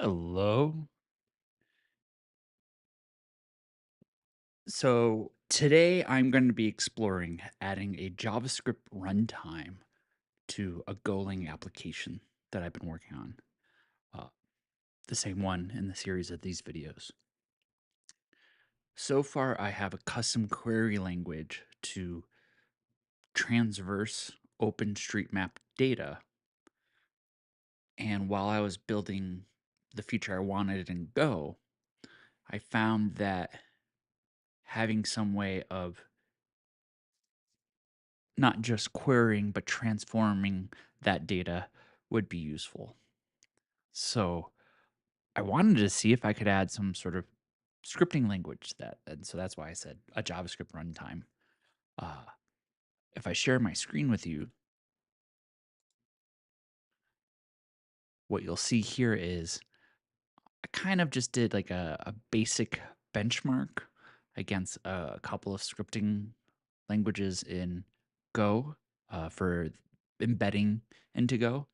Hello. So today I'm going to be exploring adding a JavaScript runtime to a Golang application that I've been working on, uh, the same one in the series of these videos. So far, I have a custom query language to transverse OpenStreetMap data. And while I was building the feature I wanted in Go, I found that having some way of not just querying, but transforming that data would be useful. So I wanted to see if I could add some sort of scripting language to that. And so that's why I said a JavaScript runtime. Uh, if I share my screen with you, what you'll see here is I kind of just did like a basic benchmark against a couple of scripting languages in Go for embedding into Go.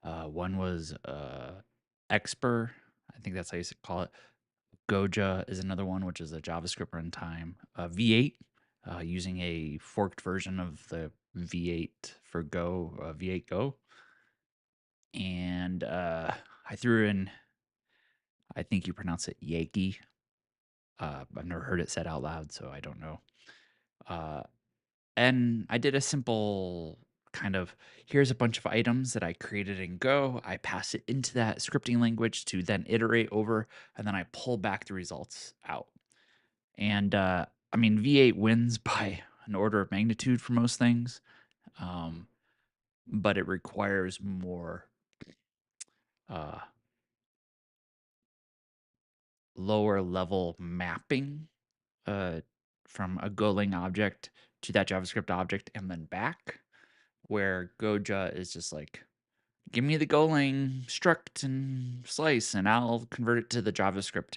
One was Exper, I think that's how you call it. Goja is another one, which is a JavaScript runtime. V8, using a forked version of the V8 for Go, V8 Go. And I threw in, I think you pronounce it Yankee. I've never heard it said out loud, so I don't know. And I did a simple kind of here's a bunch of items that I created in Go. I pass it into that scripting language to then iterate over, and then I pull back the results out. And I mean, V8 wins by an order of magnitude for most things, um, but it requires more uh, lower level mapping uh, from a Golang object to that JavaScript object and then back, where Goja is just like, give me the Golang struct and slice, and I'll convert it to the JavaScript,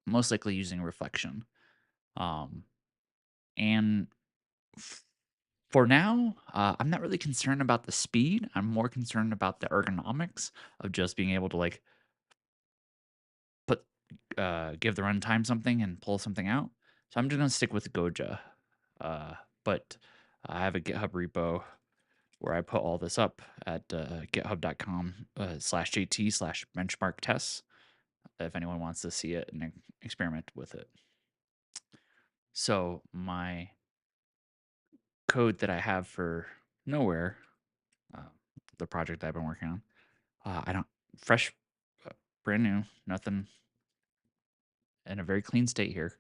most likely using reflection. Um, and for now, I'm not really concerned about the speed. I'm more concerned about the ergonomics of just being able to like put give the runtime something and pull something out. So I'm just gonna stick with Goja. But I have a GitHub repo where I put all this up at github.com/jt/benchmark tests if anyone wants to see it and experiment with it. So my code that I have for Nowhere, uh, the project I've been working on, I don't fresh, brand new, nothing, in a very clean state here.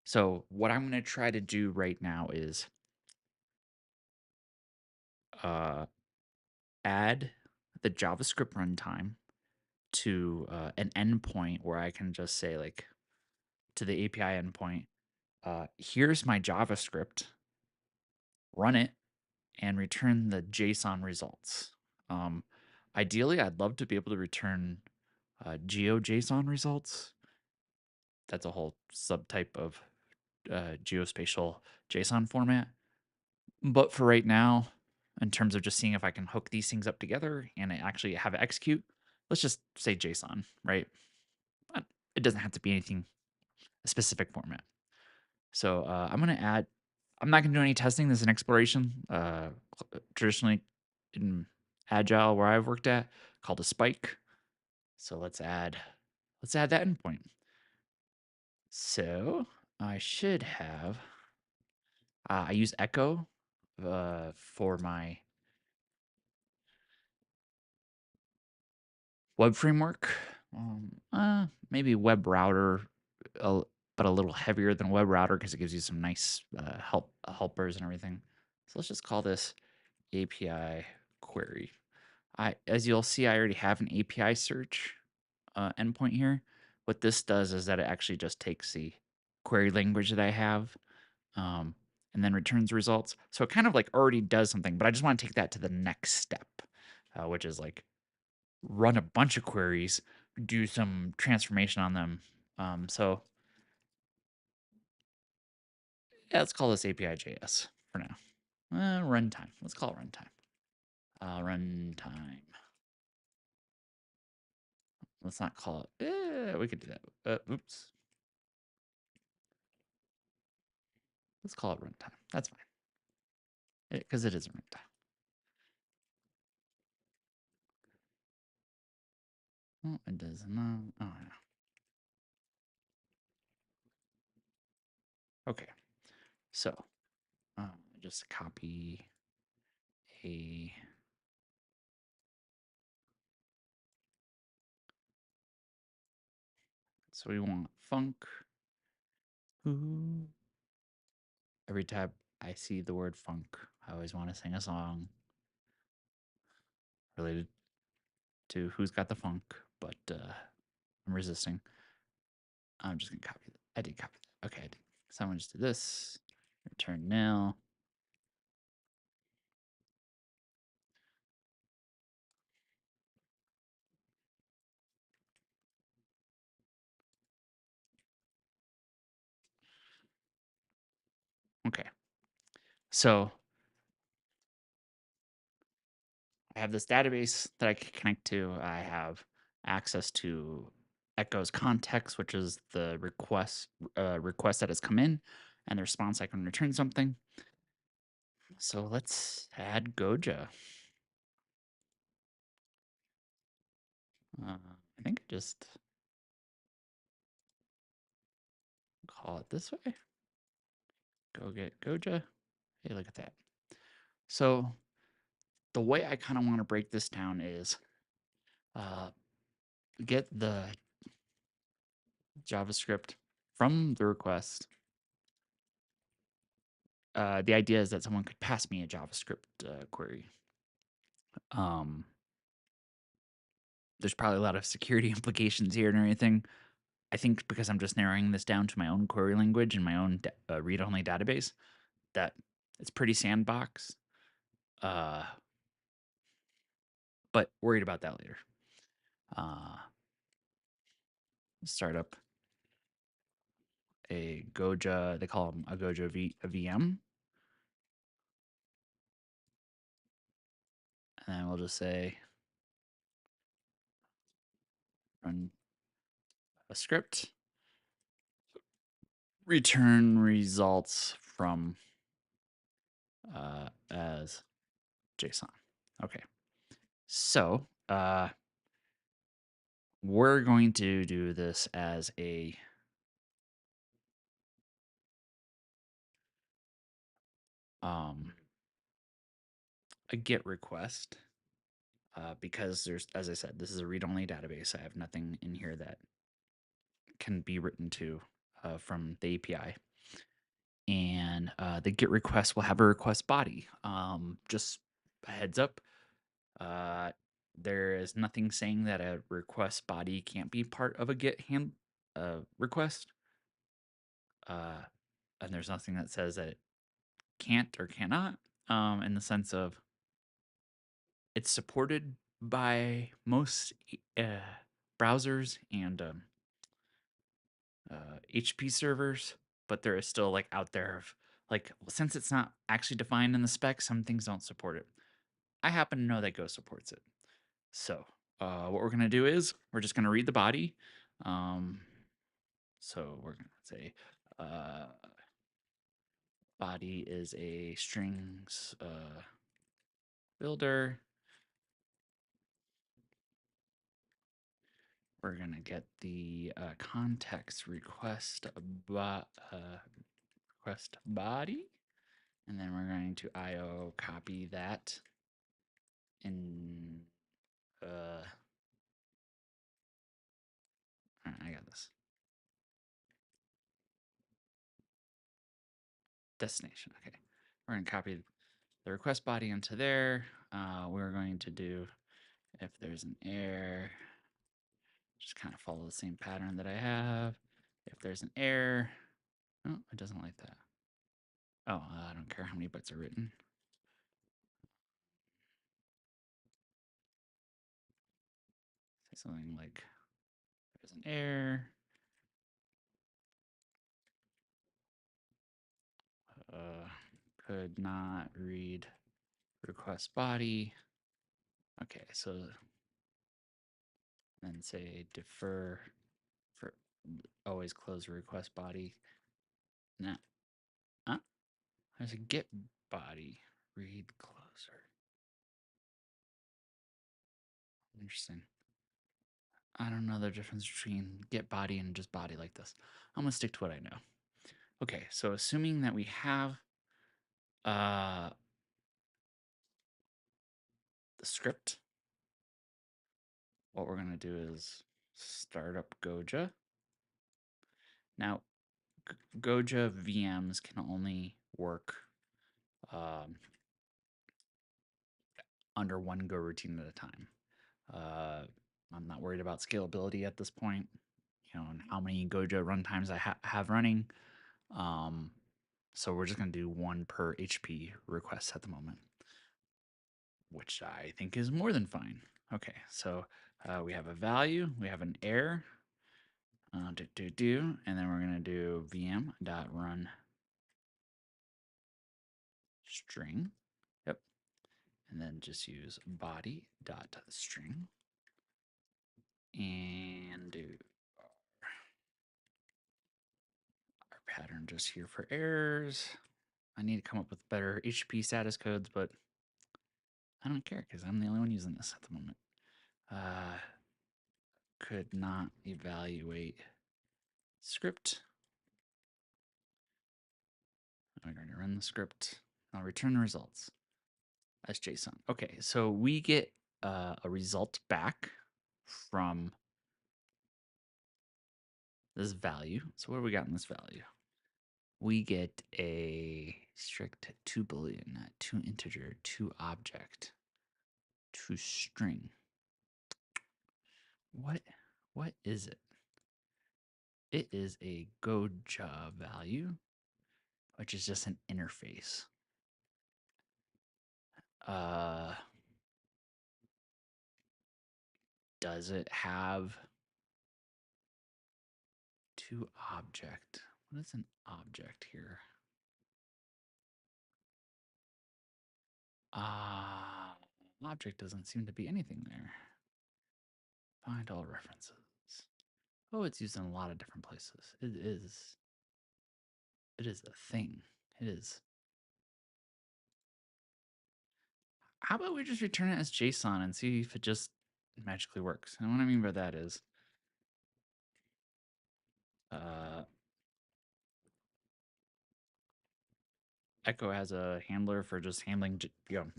So what I'm going to try to do right now is uh, add the JavaScript runtime to an endpoint where I can just say like to the API endpoint, here's my JavaScript, run it, and return the JSON results. Um, Ideally, I'd love to be able to return GeoJSON results. That's a whole subtype of geospatial JSON format. But for right now, in terms of just seeing if I can hook these things up together and actually have it execute, let's just say JSON, right? But it doesn't have to be anything, a specific format. So I'm going to add, I'm not going to do any testing. This is an exploration. Traditionally in Agile, where I've worked at, called a spike. So let's add that endpoint. So I should have, I use Echo for my web framework. Maybe web router, but a little heavier than web router because it gives you some nice helpers and everything. So let's just call this API query. As you'll see, I already have an API search endpoint here. What this does is that it actually just takes the query language that I have and then returns results. So it kind of like already does something, but I just want to take that to the next step, which is like run a bunch of queries, do some transformation on them. So yeah, let's call this API.js for now. Runtime. Let's call it runtime. Runtime. let's not call it. We could do that. Oops. Let's call it runtime. That's fine. Because it is a runtime. Oh, it does not. Oh, yeah. Okay. So, just copy a. So we want func. Ooh. Every time I see the word funk, I always want to sing a song related to Who's Got the Funk, but I'm resisting. I'm just gonna copy that. I did copy that. Okay, I did. So I'm gonna just do this. Return nil. Okay. So I have this database that I can connect to. I have access to Echo's context, which is the request that has come in, and the response I can return something. So let's add Goja. I think I just call it this way. Go get Goja. Hey, look at that. So the way I kind of want to break this down is get the JavaScript from the request. The idea is that someone could pass me a JavaScript query. There's probably a lot of security implications here and everything. I think because I'm just narrowing this down to my own query language and my own read-only database, that it's pretty sandbox. But worried about that later. Start up a Goja. They call them a Goja a VM, and then we'll just say run a script, return results from as JSON. Okay, so we're going to do this as a GET request because there's, as I said, this is a read-only database. I have nothing in here that can be written to from the API. And the GET request will have a request body. Just a heads up, there is nothing saying that a request body can't be part of a GET request. And there's nothing that says that it can't or cannot, in the sense of it's supported by most browsers and HP servers, but there is still like out there of like, since it's not actually defined in the spec, some things don't support it. I happen to know that Go supports it. So what we're gonna do is we're just gonna read the body. So we're gonna say body is a strings builder. We're gonna get the context request request body, and then we're going to IO copy that in. I got this. Destination. Okay, we're gonna copy the request body into there. We're going to do if there's an error. Just kind of follow the same pattern that I have. If there's an error, oh, it doesn't like that. Oh, I don't care how many bytes are written. Say something like, there's an error. Could not read request body. Okay, so and say defer for always close request body. Now, there's a get body read closer. Interesting. I don't know the difference between get body and just body like this. I'm gonna stick to what I know. Okay, so assuming that we have the script, what we're gonna do is start up Goja. Now, Goja VMs can only work under one Go routine at a time. I'm not worried about scalability at this point, and how many Goja runtimes I have running. So we're just going to do one per HP request at the moment, which I think is more than fine. Okay, so we have a value, we have an error, and then we're going to do vm.run string. Yep. And then just use body.string and do our pattern just here for errors. I need to come up with better HTTP status codes, but I don't care because I'm the only one using this at the moment. Could not evaluate script. I'm going to run the script. I'll return the results as JSON. Okay, so we get a result back from this value. So what do we got in this value? We get a strict 2 boolean, 2 integer, 2 object, 2 string. What is it? It is a Goja value, which is just an interface. Does it have 2 object? What is an object here? Object doesn't seem to be anything there. Find all references. Oh, it's used in a lot of different places. It is a thing. It is. How about we just return it as JSON and see if it just magically works? And what I mean by that is, Echo has a handler for just handling,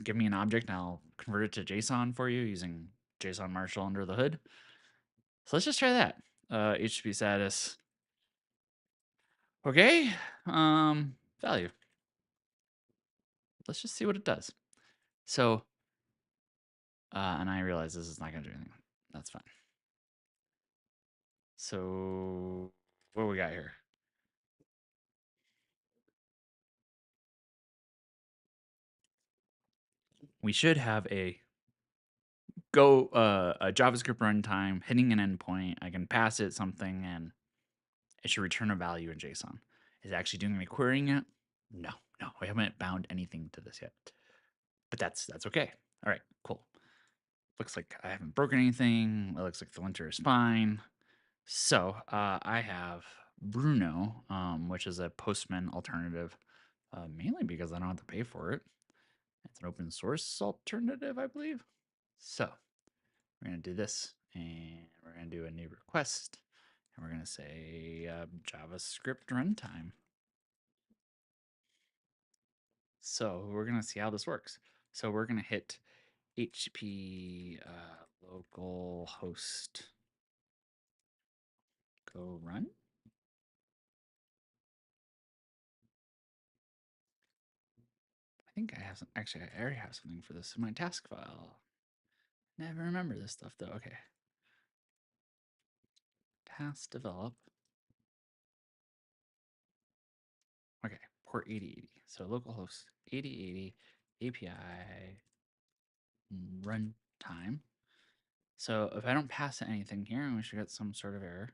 give me an object and I'll convert it to JSON for you using JSON Marshall under the hood. So let's just try that. HTTP status. Okay. Value. Let's just see what it does. So, and I realize this is not going to do anything. That's fine. So, what do we got here? We should have a JavaScript runtime hitting an endpoint. I can pass it something and it should return a value in JSON. Is it actually doing any querying it? No, we haven't bound anything to this yet. But that's okay. All right, cool. Looks like I haven't broken anything. It looks like the linter is fine. So I have Bruno, which is a Postman alternative, mainly because I don't have to pay for it. It's an open source alternative, I believe. So we're going to do this, and we're going to do a new request, and we're going to say JavaScript runtime. So we're going to see how this works. So we're going to hit HTTP localhost go run. I think I have some, actually I already have something for this in my task file. Never remember this stuff though. Okay. Task develop. Okay, port 8080. So localhost 8080 API runtime. So if I don't pass anything here, we should get some sort of error.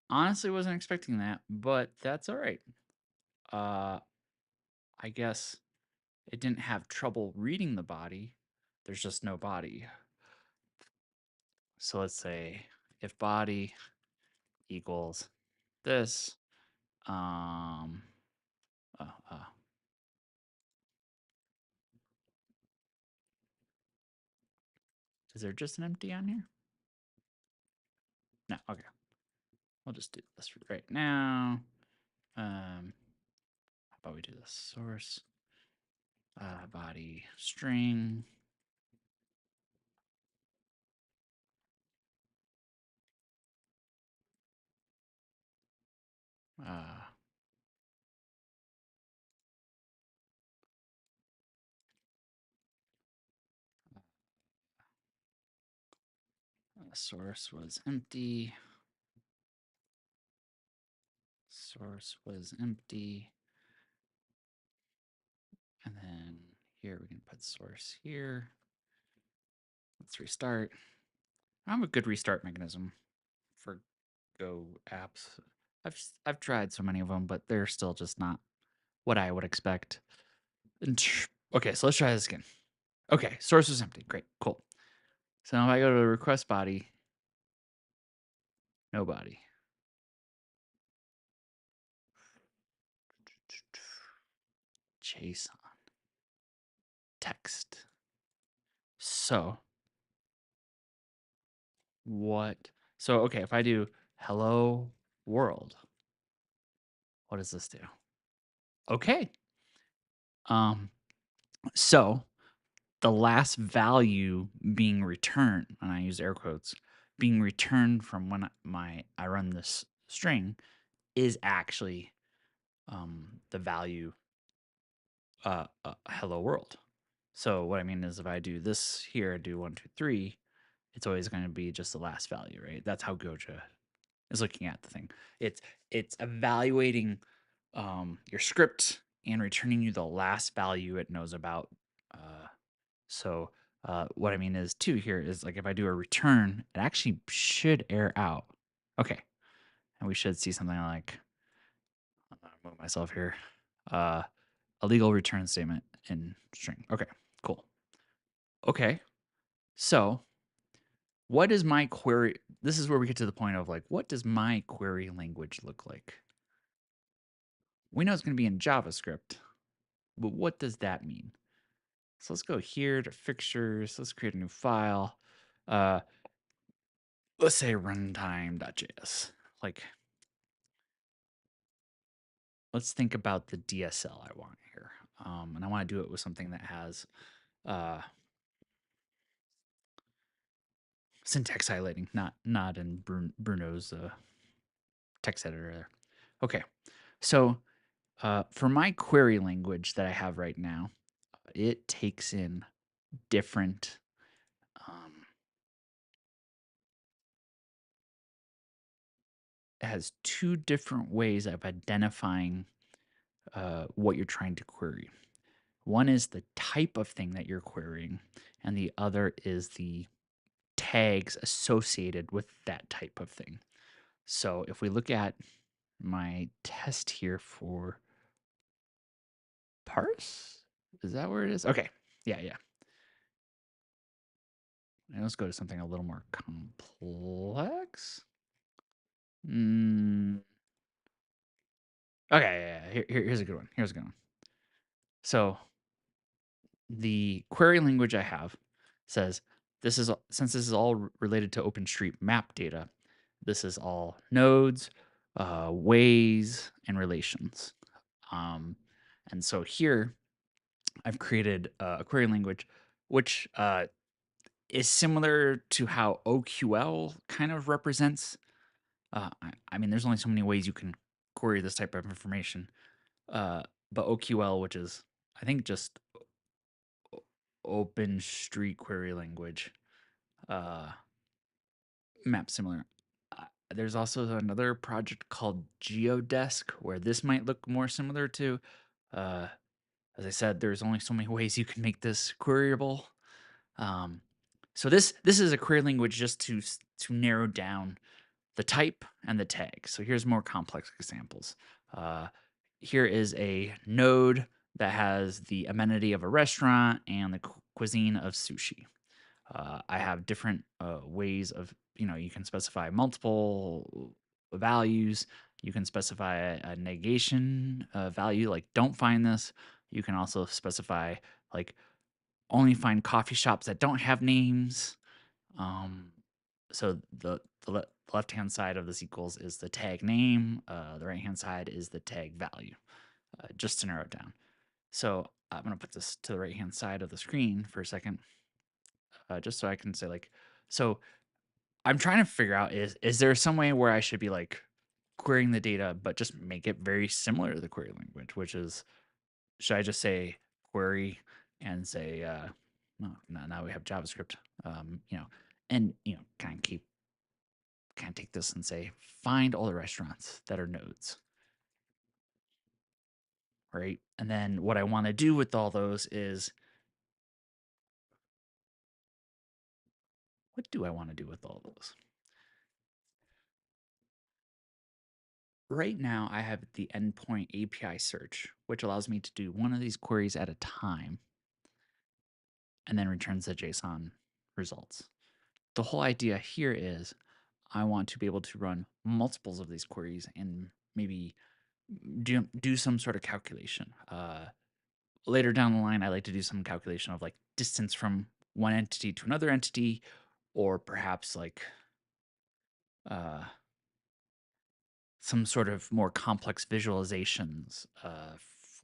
Honestly, wasn't expecting that, but that's all right. I guess it didn't have trouble reading the body, there's just no body. So let's say if body equals this, um, uh, uh, is there just an empty on here? No, okay. We'll just do this right now. How about we do this source body string uh, source was empty. Source was empty. And then here we can put source here. Let's restart. I have a good restart mechanism for Go apps. I've tried so many of them, but they're still just not what I would expect. Okay, so let's try this again. Okay, source was empty. Great, cool. So now if I go to the request body, no body. JSON text. So what? So okay, if I do hello world, what does this do? Okay. So the last value being returned, and I use air quotes, being returned from when I run this string is actually the value hello world. So what I mean is if I do this here, do 1, 2, 3, it's always going to be just the last value, right? That's how Goja is looking at the thing. It's evaluating your script and returning you the last value it knows about. So what I mean is too here is like if I do a return, it actually should error out. Okay, and we should see something like I'm gonna move myself here. A legal return statement in string. Okay, cool. Okay, so what is my query? This is where we get to the point of like, what does my query language look like? We know it's going to be in JavaScript, but what does that mean? So let's go here to fixtures. Let's create a new file. Let's say runtime.js. Like, let's think about the DSL I want here. And I want to do it with something that has syntax highlighting, not in Bruno's text editor there. Okay, so for my query language that I have right now, it takes in different it has two different ways of identifying what you're trying to query. One is the type of thing that you're querying, and the other is the tags associated with that type of thing. So if we look at my test here for parse, is that where it is? Okay, yeah. And let's go to something a little more complex. Okay, yeah. Here's a good one. So the query language I have says since this is all related to OpenStreetMap data, this is all nodes, ways, and relations. And so here I've created a query language which is similar to how OQL kind of represents. I mean, there's only so many ways you can query this type of information. But OQL, which is I think just Open Street Query Language, map similar. There's also another project called Geodesk where this might look more similar to. As I said, there's only so many ways you can make this queryable. So this is a query language just to narrow down the type and the tag. So here's more complex examples. Here is a node that has the amenity of a restaurant and the cuisine of sushi. I have different ways of, you can specify multiple values. You can specify a negation value, like don't find this. You can also specify like only find coffee shops that don't have names. Um, so the left hand side of this equals is the tag name. The right hand side is the tag value, just to narrow it down. So I'm gonna put this to the right hand side of the screen for a second, just so I can say like, so I'm trying to figure out is there some way where I should be like querying the data, but just make it very similar to the query language, which is, should I just say query and say, no, now we have JavaScript, and kind of take this and say, find all the restaurants that are nodes, right? And then what I want to do with all those is, what do I want to do with all those? Right now, I have the endpoint API search, which allows me to do one of these queries at a time and then returns the JSON results. The whole idea here is I want to be able to run multiples of these queries and maybe do some sort of calculation. Later down the line, I like to do some calculation of like distance from one entity to another entity, or perhaps like uh, some sort of more complex visualizations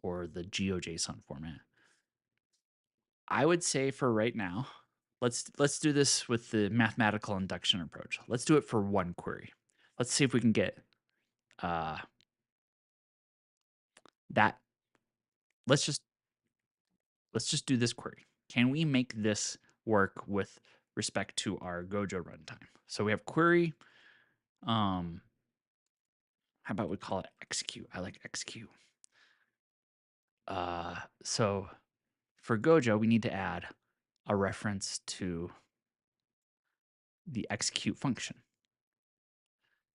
for the GeoJSON format. I would say for right now, let's do this with the mathematical induction approach. Let's do it for one query. Let's see if we can get uh, that. Let's just do this query. Can we make this work with respect to our Gojo runtime? So we have query. How about we call it execute? I like execute. So for Gojo, we need to add a reference to the execute function.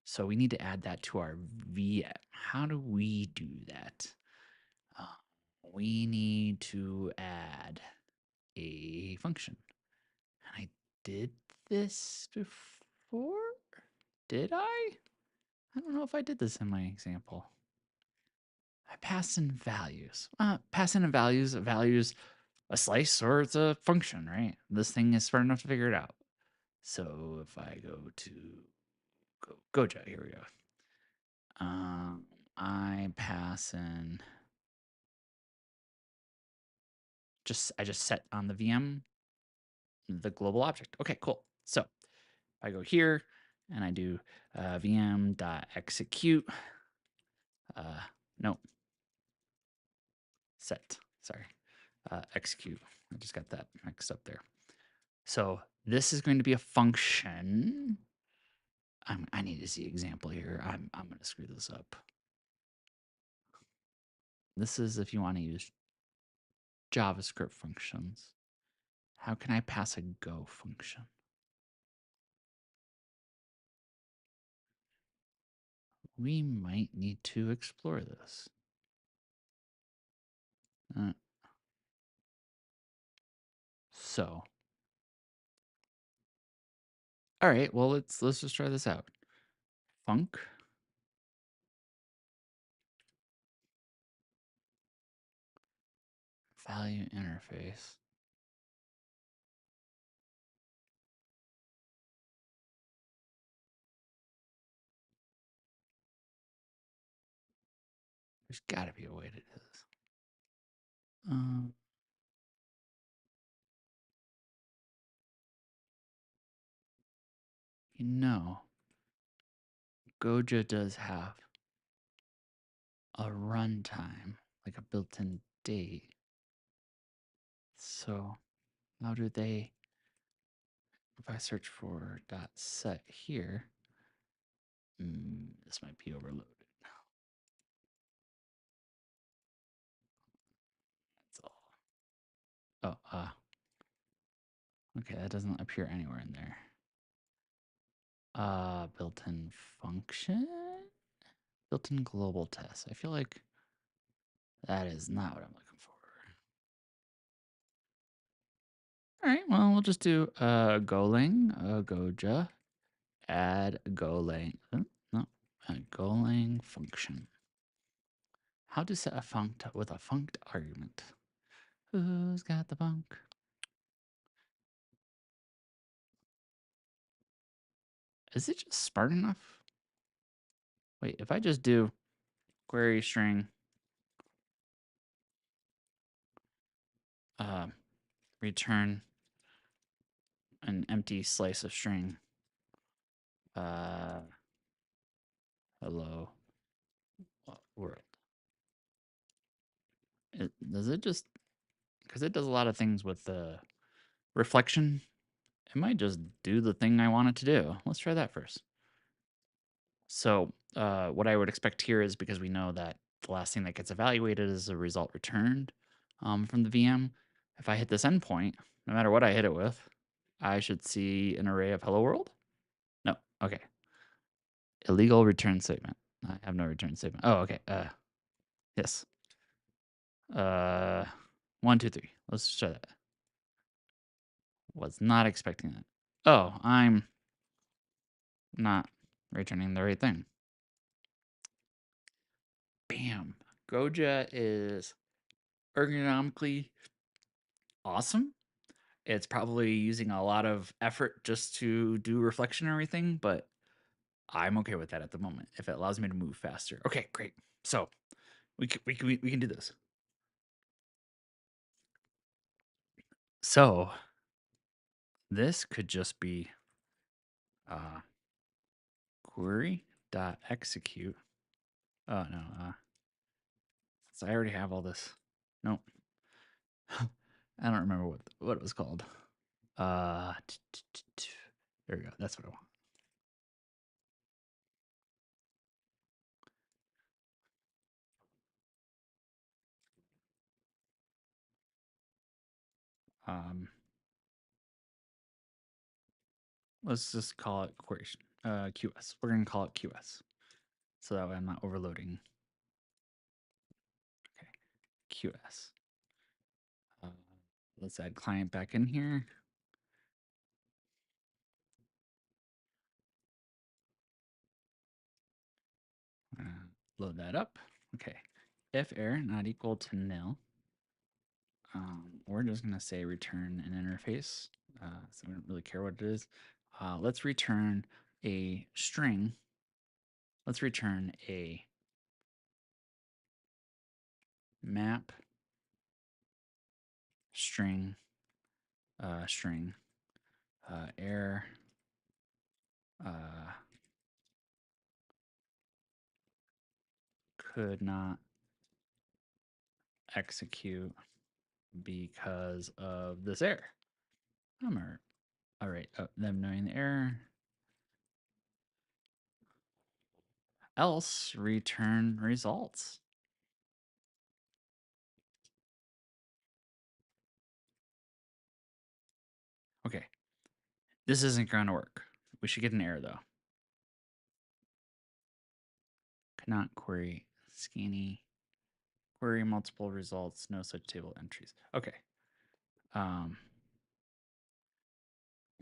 So we need to add that to our VM. How do we do that? Uh, we need to add a function. And I did this before? Did I? I don't know if I did this in my example. I passed in values. Pass in values a slice or it's a function, right? This thing is smart enough to figure it out. So if I go to Gojo, here we go. I pass in I just set on the VM the global object. Okay, cool. So I go here and I do vm.execute. No, set. Sorry, execute. I just got that mixed up there. So this is going to be a function. I need to see example here. I'm going to screw this up. This is if you want to use JavaScript functions. How can I pass a Go function? We might need to explore this. So, all right. Well, let's just try this out. Func value interface. There's got to be a way to do this. You know, Gojo does have a runtime, like a built-in date. So how do they, if I search for .set here, this might be overloaded. That's all. Oh, okay, that doesn't appear anywhere in there. Built-in function? Built-in global test. I feel like that is not what I'm looking for. All right, well, we'll just do Golang, Goja, add Golang. No, a Golang function. How to set a funct with a funct argument? Who's got the func? Is it just smart enough? Wait, if I just do query string return an empty slice of string hello world. Does it just, because it does a lot of things with the reflection, it might just do the thing I want it to do. Let's try that first. So what I would expect here is, because we know that the last thing that gets evaluated is a result returned from the VM. If I hit this endpoint, no matter what I hit it with, I should see an array of hello world. No, okay. Illegal return statement. I have no return statement. Oh, okay. Yes. 1, 2, 3. Let's try that. Was not expecting that. Oh, I'm not returning the right thing. Bam. Goja is ergonomically awesome. It's probably using a lot of effort just to do reflection and everything, but I'm okay with that at the moment if it allows me to move faster. Okay, great. So we can do this. So this could just be query.execute. Oh no, so I already have all this. Nope. I don't remember what it was called. There we go. That's what I want. Let's just call it query QS. We're gonna call it QS, so that way I'm not overloading. Okay, QS. Let's add client back in here. Load that up. Okay, if error not equal to nil, we're just gonna say return an interface. So we don't really care what it is. Let's return a string. Let's return a map string error could not execute because of this error. All right, them knowing the error. Else return results. Okay, this isn't going to work. We should get an error though. Cannot query scanny. Query multiple results, no such table entries. Okay.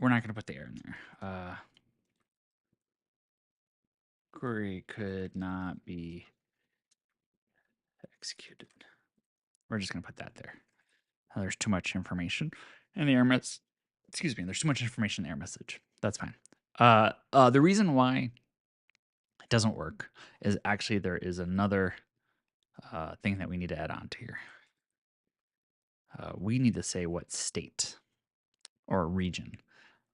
We're not going to put the error in there. Query could not be executed. We're just going to put that there. There's too much information in the error message. Excuse me. There's too much information in the error message. That's fine. The reason why it doesn't work is actually there is another thing that we need to add on to here. We need to say what state or region.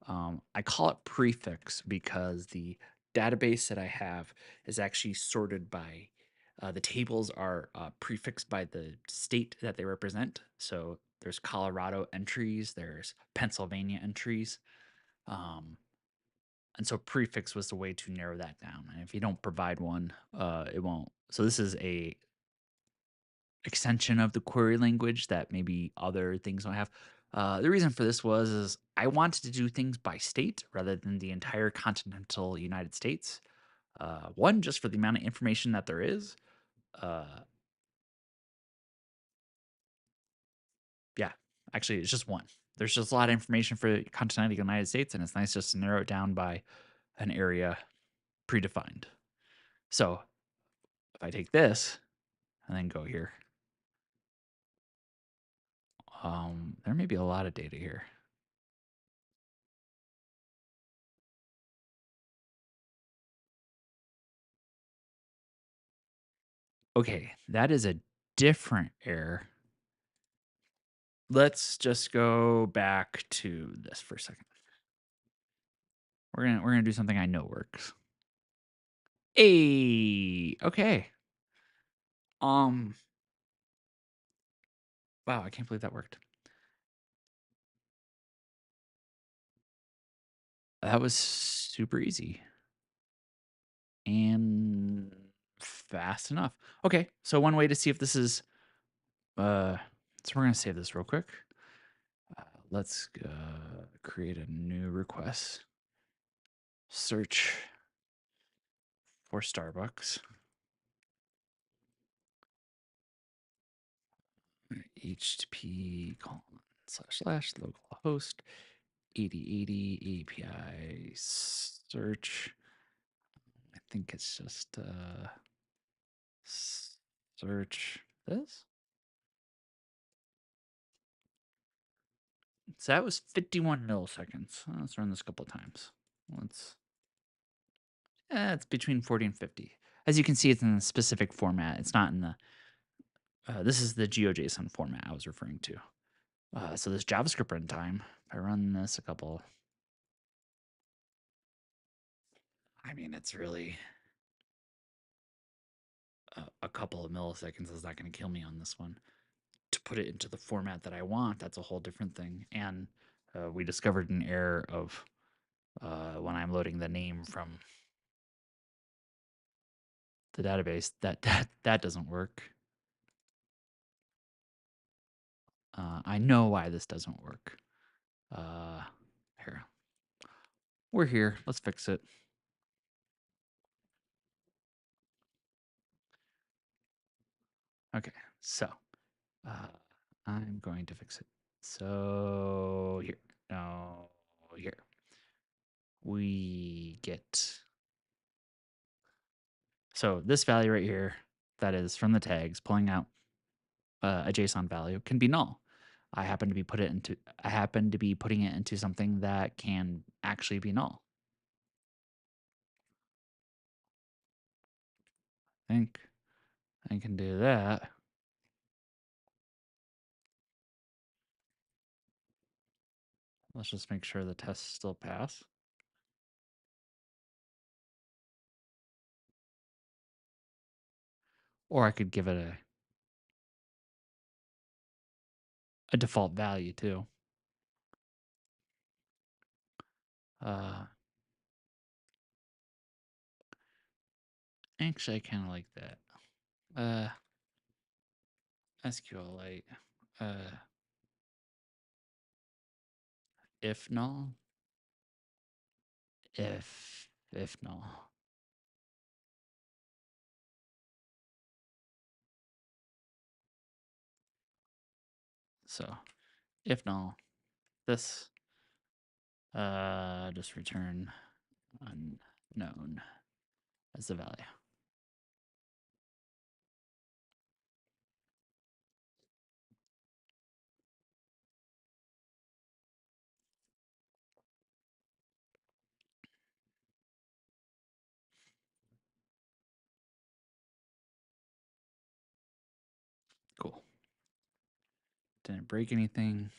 I call it prefix because the database that I have is actually sorted by the tables are prefixed by the state that they represent. So there's Colorado entries, there's Pennsylvania entries. And so prefix was the way to narrow that down. And if you don't provide one, it won't. So this is a extension of the query language that maybe other things don't have. The reason for this is I wanted to do things by state rather than the entire continental United States. One, just for the amount of information that there is. Yeah, actually, it's just one. there's just a lot of information for continental United States, and it's nice just to narrow it down by an area predefined. So if I take this and then go here, there may be a lot of data here. Okay, that is a different error. Let's just go back to this for a second. We're gonna do something I know works. Hey, okay. Um, wow, I can't believe that worked. That was super easy and fast enough. Okay, so one way to see if this is, so we're gonna save this real quick. Let's create a new request. Search for Starbucks. HTTP / localhost 8080 API search. I think it's just search this. So that was 51 milliseconds. Let's run this a couple of times. It's between 40 and 50. As you can see, it's in a specific format. It's not in the, this is the GeoJSON format I was referring to. So this JavaScript runtime, if I run this a couple, I mean, it's really a couple of milliseconds is not going to kill me on this one. To put it into the format that I want, that's a whole different thing. And we discovered an error of when I'm loading the name from the database, that doesn't work. I know why this doesn't work. Here. We're here. Let's fix it. Okay, so I'm going to fix it. So here. No, here. We get. So this value right here, that is from the tags, pulling out a JSON value, can be null. I happen to be putting it into something that can actually be null. I think I can do that. Let's just make sure the tests still pass. Or I could give it a default value too. Actually, I kind of like that. SQLite. If null. If null. So if null, this just return unknown as the value. Cool. Didn't break anything.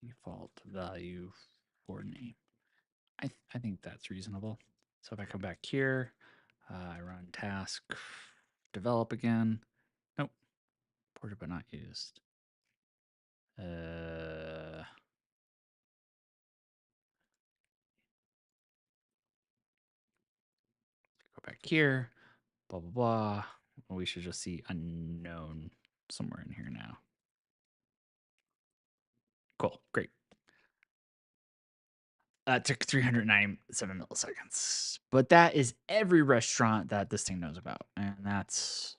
Default value for name. I think that's reasonable. So if I come back here, I run task, develop again. Nope, ported but not used. Go back here, blah, blah, blah. We should just see unknown somewhere in here now. Cool, great. Took 397 milliseconds. But that is every restaurant that this thing knows about. And that's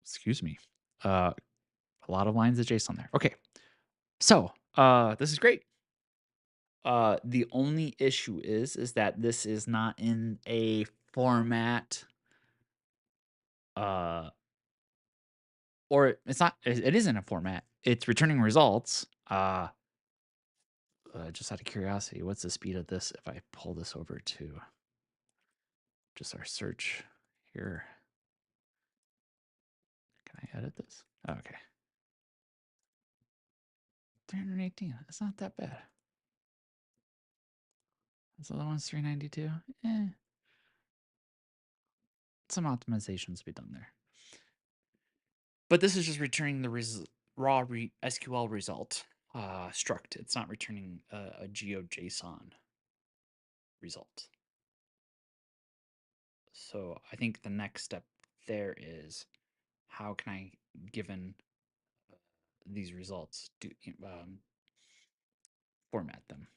excuse me, a lot of lines of JSON there. Okay, so this is great. The only issue is that this is not in a format, uh, or it's not. It is in a format. It's returning results. Just out of curiosity, what's the speed of this if I pull this over to just our search here? Can I edit this? Oh, okay. 318. It's not that bad. This other one's 392. Some optimizations to be done there. But this is just returning the raw SQL result struct. It's not returning a GeoJSON result. So I think the next step there is how can I, given these results, do format them.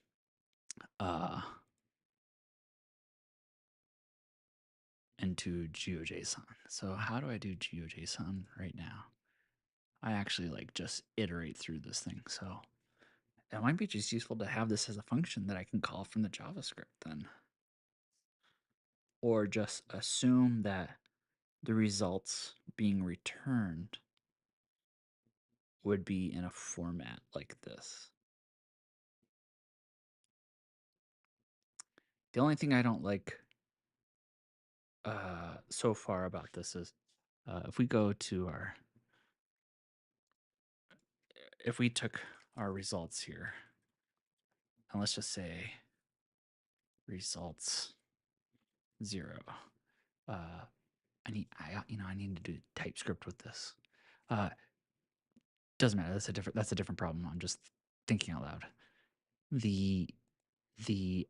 Into GeoJSON. So how do I do GeoJSON right now? I actually like just iterate through this thing. So it might be just useful to have this as a function that I can call from the JavaScript then. Or just assume that the results being returned would be in a format like this. The only thing I don't like so far about this is if we go to our, if we took our results here, and let's just say results 0. I need to do TypeScript with this. Doesn't matter. That's a different problem. I'm just thinking out loud. The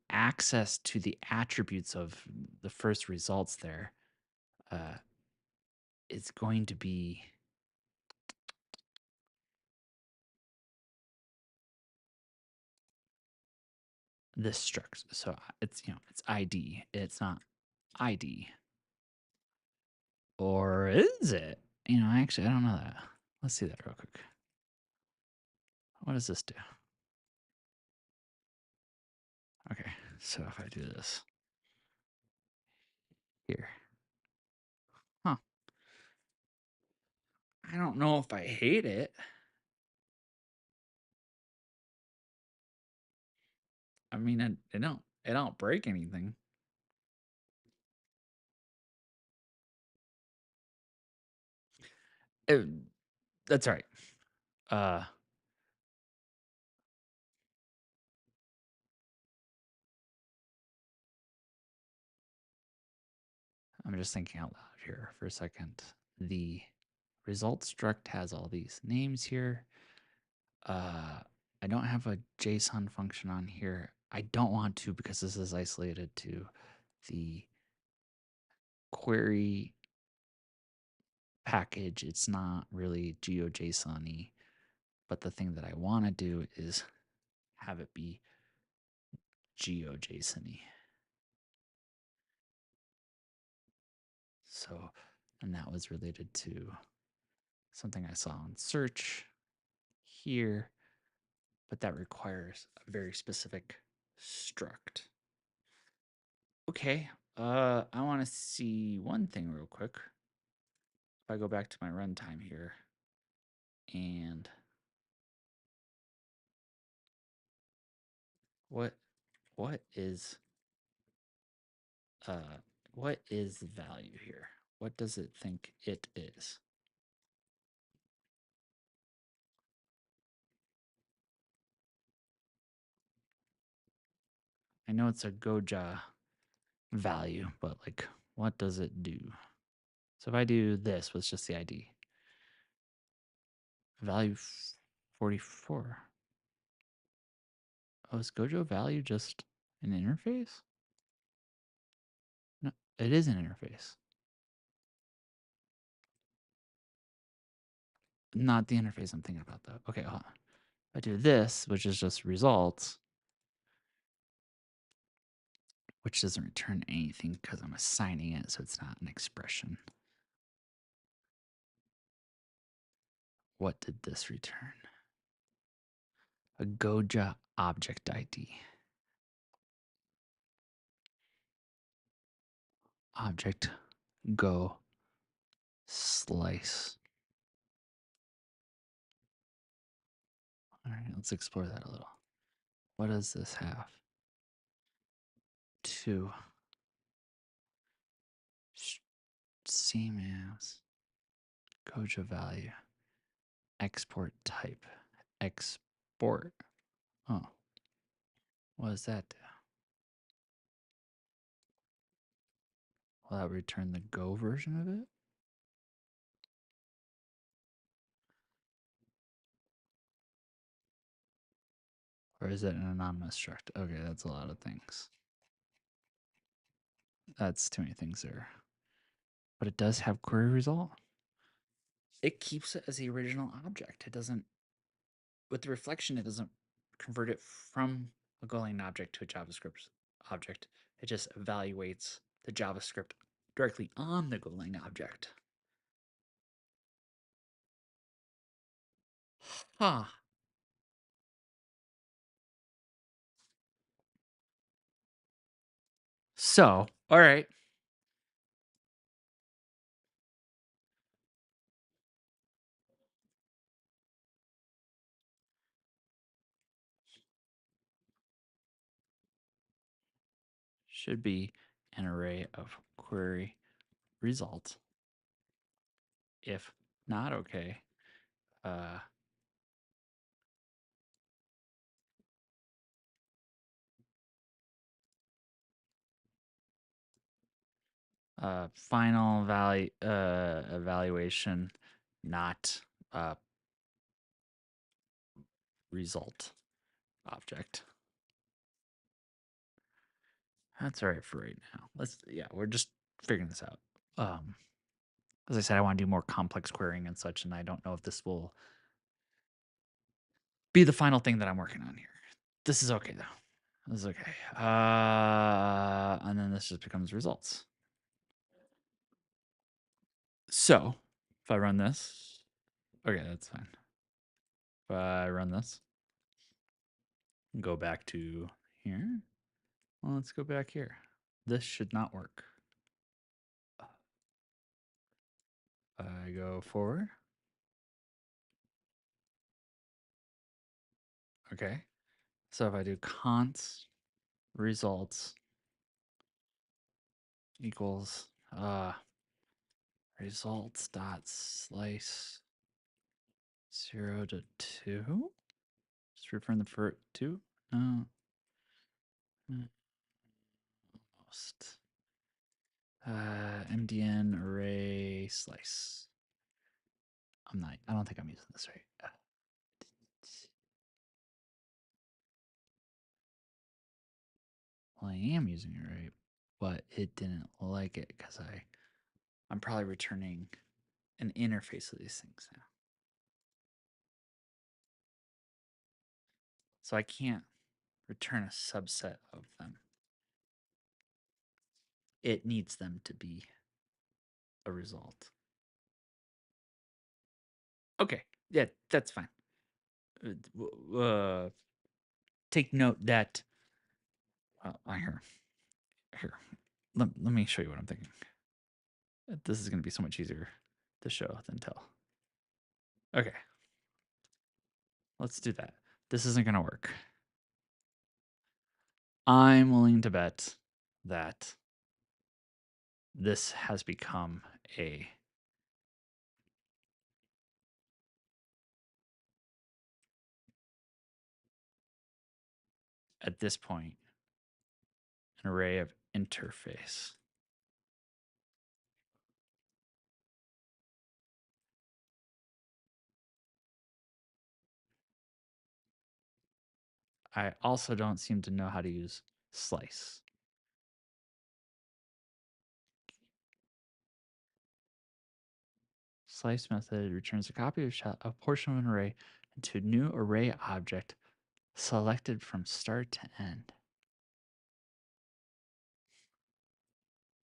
access to the attributes of the first results there is going to be this struct. So it's it's ID. It's not ID. Or is it? Actually, I don't know that. Let's see that real quick. What does this do? Okay, so if I do this here. Huh. I don't know if I hate it. I mean, it don't break anything. That's all right. I'm just thinking out loud here for a second. The result struct has all these names here. I don't have a JSON function on here. I don't want to because this is isolated to the query package. It's not really GeoJSON-y. But the thing that I want to do is have it be GeoJSON-y. So, and that was related to something I saw on search here, but that requires a very specific struct. Okay, I want to see one thing real quick. If I go back to my runtime here, and what is what is the value here? What does it think it is? I know it's a Goja value, but like, what does it do? So if I do this with just the ID, value 44. Oh, is Gojo value just an interface? No, it is an interface. Not the interface I'm thinking about, though. Okay, hold on. If I do this, which is just results, which doesn't return anything because I'm assigning it, so it's not an expression. What did this return? A Goja object ID. Object go slice. All right, let's explore that a little. What does this have? 2. Same as Goja value. Export type. Export. Oh. What does that do? Will that return the Go version of it? Or is it an anonymous struct? Okay, that's a lot of things. That's too many things there. But it does have query result. It keeps it as the original object. It doesn't, with the reflection, it doesn't convert it from a Golang object to a JavaScript object. It just evaluates the JavaScript directly on the Golang object. Huh. So, all right. Should be an array of query result. If not okay, final value evaluation, not result object. That's all right for right now. We're just figuring this out. As I said, I want to do more complex querying and such, and I don't know if this will be the final thing that I'm working on here. This is okay though. This is okay. And then this just becomes results. So if I run this, okay, that's fine. If I run this, go back to here. Well, let's go back here. This should not work. I go forward. Okay. So if I do const results equals results dot slice 0 to 2. Just return the for 2. No. Almost. MDN array slice. I don't think I'm using this right. Well, I am using it right, but it didn't like it because I'm probably returning an interface of these things now. So I can't return a subset of them. It needs them to be a result. Okay, yeah, that's fine. Take note that here, let me show you what I'm thinking. This is going to be so much easier to show than tell. Okay, let's do that. This isn't going to work. I'm willing to bet that this has become at this point, an array of interface. I also don't seem to know how to use slice. Slice method returns a copy of a portion of an array into a new array object selected from start to end.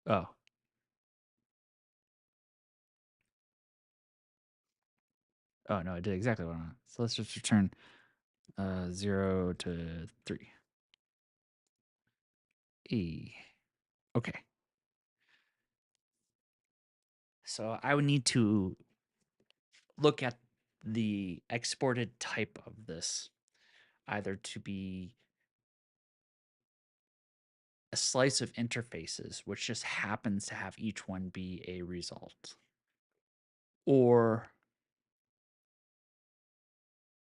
Oh. Oh no, I did exactly what I want. So let's just return 0 to 3. Okay. So I would need to look at the exported type of this, either to be a slice of interfaces, which just happens to have each one be a result. Or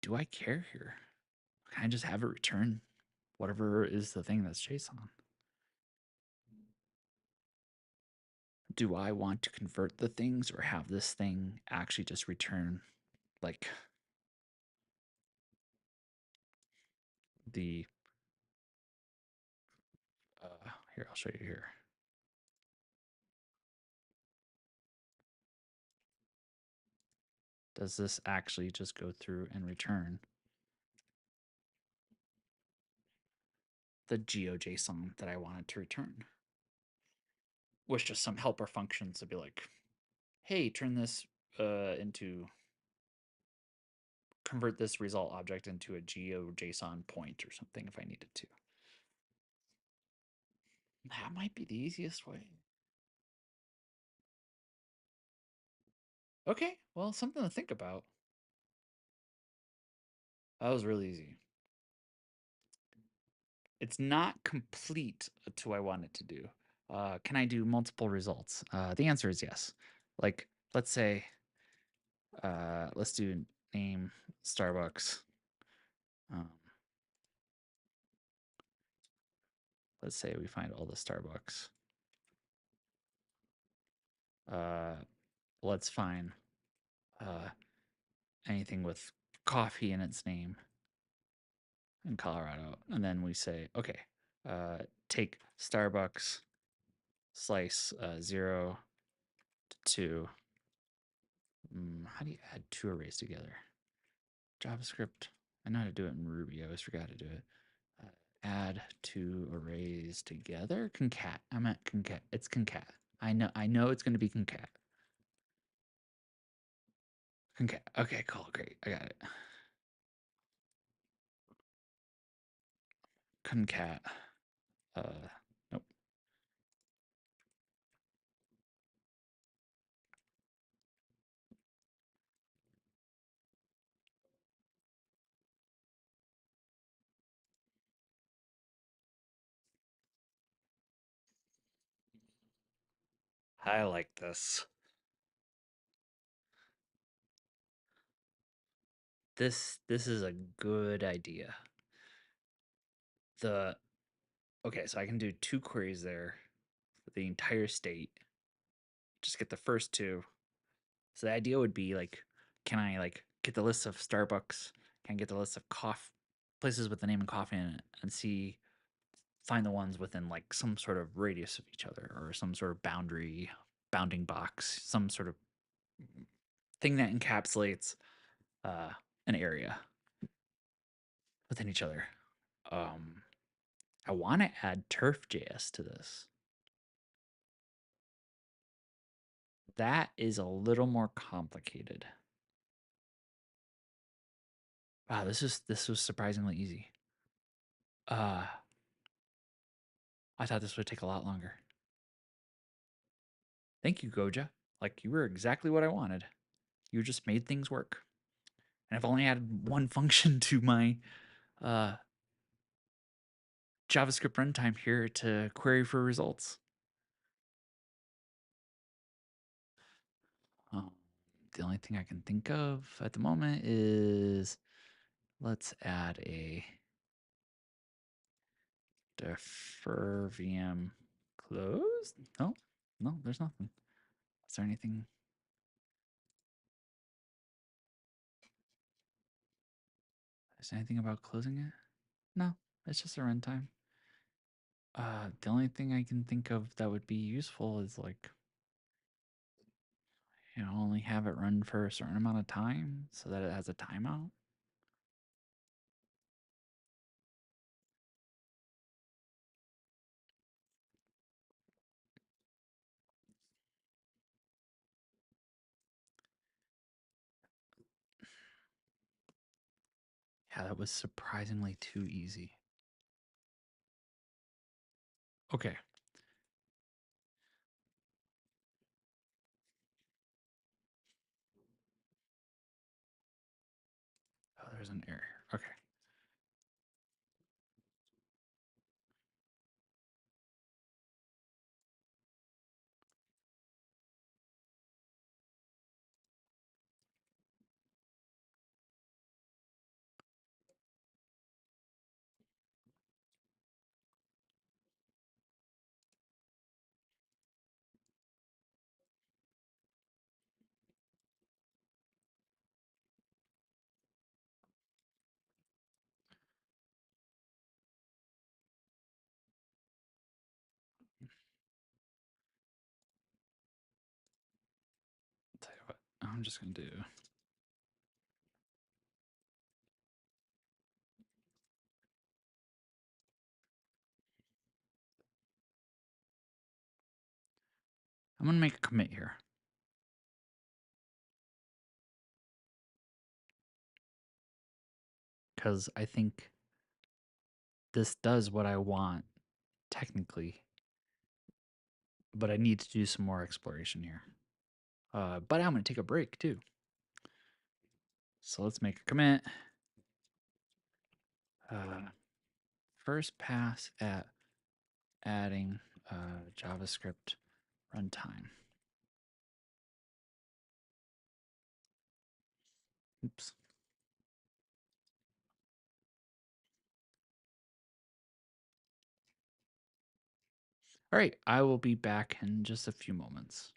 do I care here? Can I just have it return whatever is the thing that's JSON? Do I want to convert the things or have this thing actually just return like the here, I'll show you here. Does this actually just go through and return the GeoJSON that I wanted to return? Was just some helper functions to be like, hey, turn this into convert this result object into a GeoJSON point or something if I needed to. That might be the easiest way. Okay, well, something to think about. That was really easy. It's not complete to what I want it to do. Can I do multiple results? The answer is yes. Like, let's say, let's do name Starbucks. Um, let's say we find all the Starbucks. Let's find anything with coffee in its name in Colorado. And then we say, okay, take Starbucks, slice 0 to 2. How do you add two arrays together? JavaScript. I know how to do it in Ruby. I always forgot how to do it. Add two arrays together. Concat. I'm at concat. It's concat. I know it's going to be concat. Concat. Okay, cool. Great. I got it. Concat. Nope. I like this. This is a good idea. The okay, so I can do two queries there for the entire state. Just get the first two. So the idea would be like, can I like get the list of Starbucks? Can I get the list of places with the name and coffee in it and find the ones within like some sort of radius of each other or some sort of bounding box, some sort of thing that encapsulates uh, an area within each other. Um, I want to add turf.js to this. That is a little more complicated. Wow, this was surprisingly easy. I thought this would take a lot longer. Thank you, Goja. Like you were exactly what I wanted. You just made things work. And I've only added one function to my uh, JavaScript runtime here to query for results. Um, the only thing I can think of at the moment is let's add a defer VM close. No, there's nothing. Is there anything? Is there anything about closing it? No, it's just a runtime. The only thing I can think of that would be useful is like, only have it run for a certain amount of time so that it has a timeout. Yeah, that was surprisingly too easy. Okay. Oh, there's an error. Okay. Tell you what, I'm just gonna do. I'm gonna make a commit here. Because I think this does what I want technically, but I need to do some more exploration here. But I'm gonna take a break too. So let's make a commit. First pass at adding JavaScript runtime. Oops. All right, I will be back in just a few moments.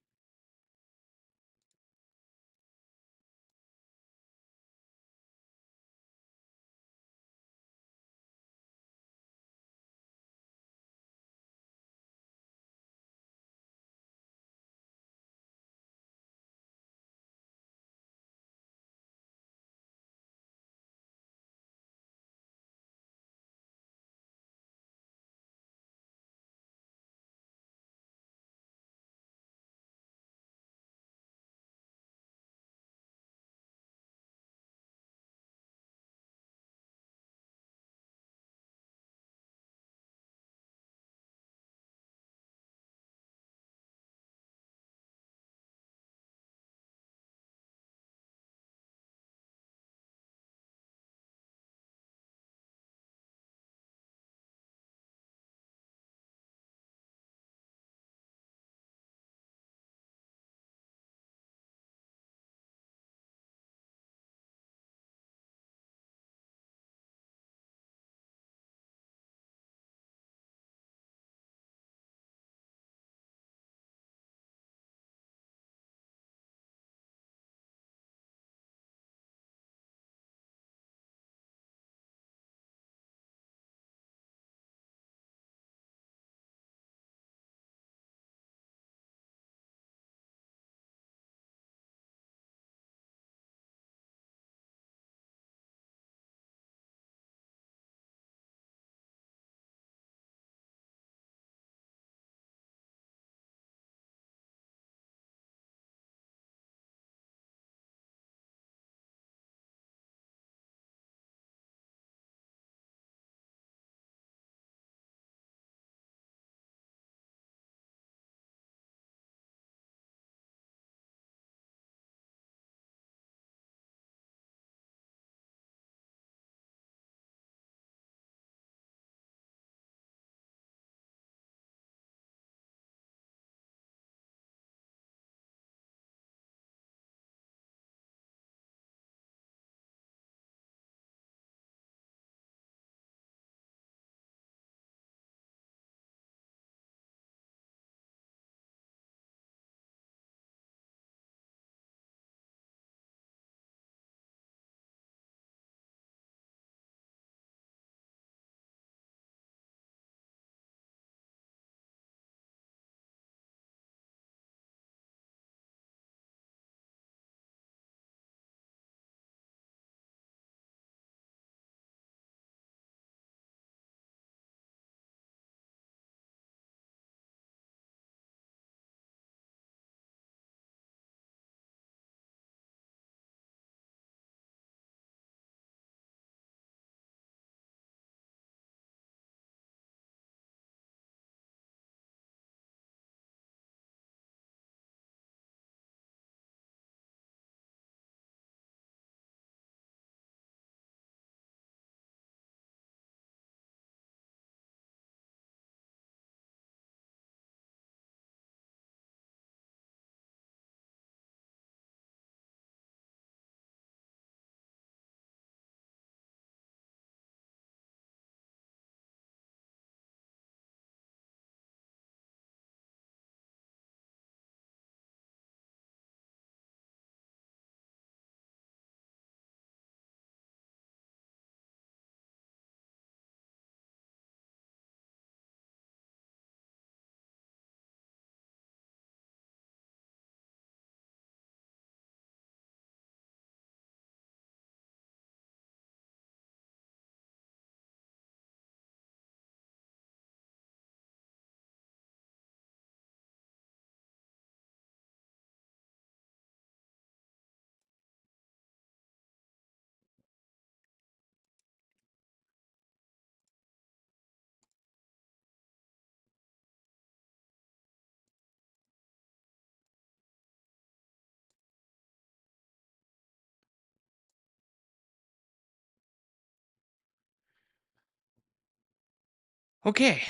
Okay,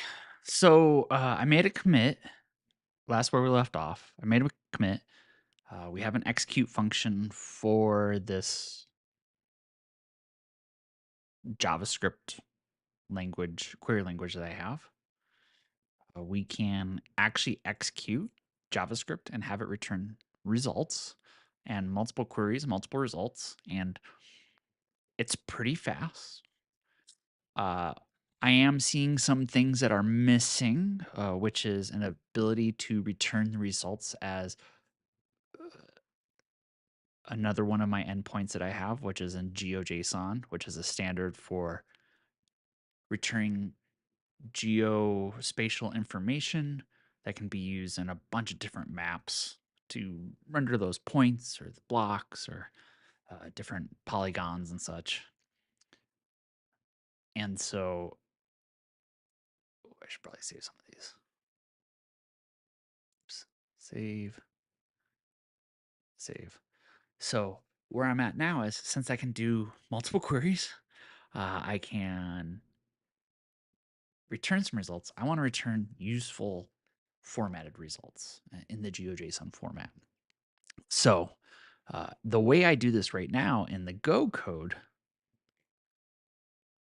so I made a commit. Last where we left off, I made a commit. We have an execute function for this JavaScript language, query language that I have. We can actually execute JavaScript and have it return results and multiple queries, multiple results, and it's pretty fast. Uh, I am seeing some things that are missing, which is an ability to return the results as another one of my endpoints that I have, which is in GeoJSON, which is a standard for returning geospatial information that can be used in a bunch of different maps to render those points or the blocks or different polygons and such. And so I should probably save some of these. Oops. Save, save. So where I'm at now is since I can do multiple queries, I can return some results. I want to return useful formatted results in the GeoJSON format. So the way I do this right now in the Go code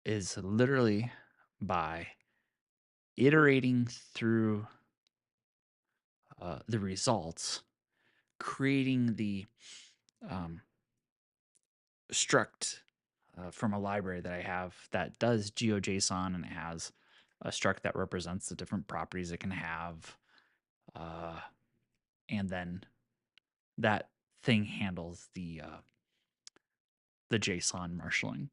is literally by iterating through the results, creating the um, struct from a library that I have that does GeoJSON and it has a struct that represents the different properties it can have. And then that thing handles the JSON marshaling.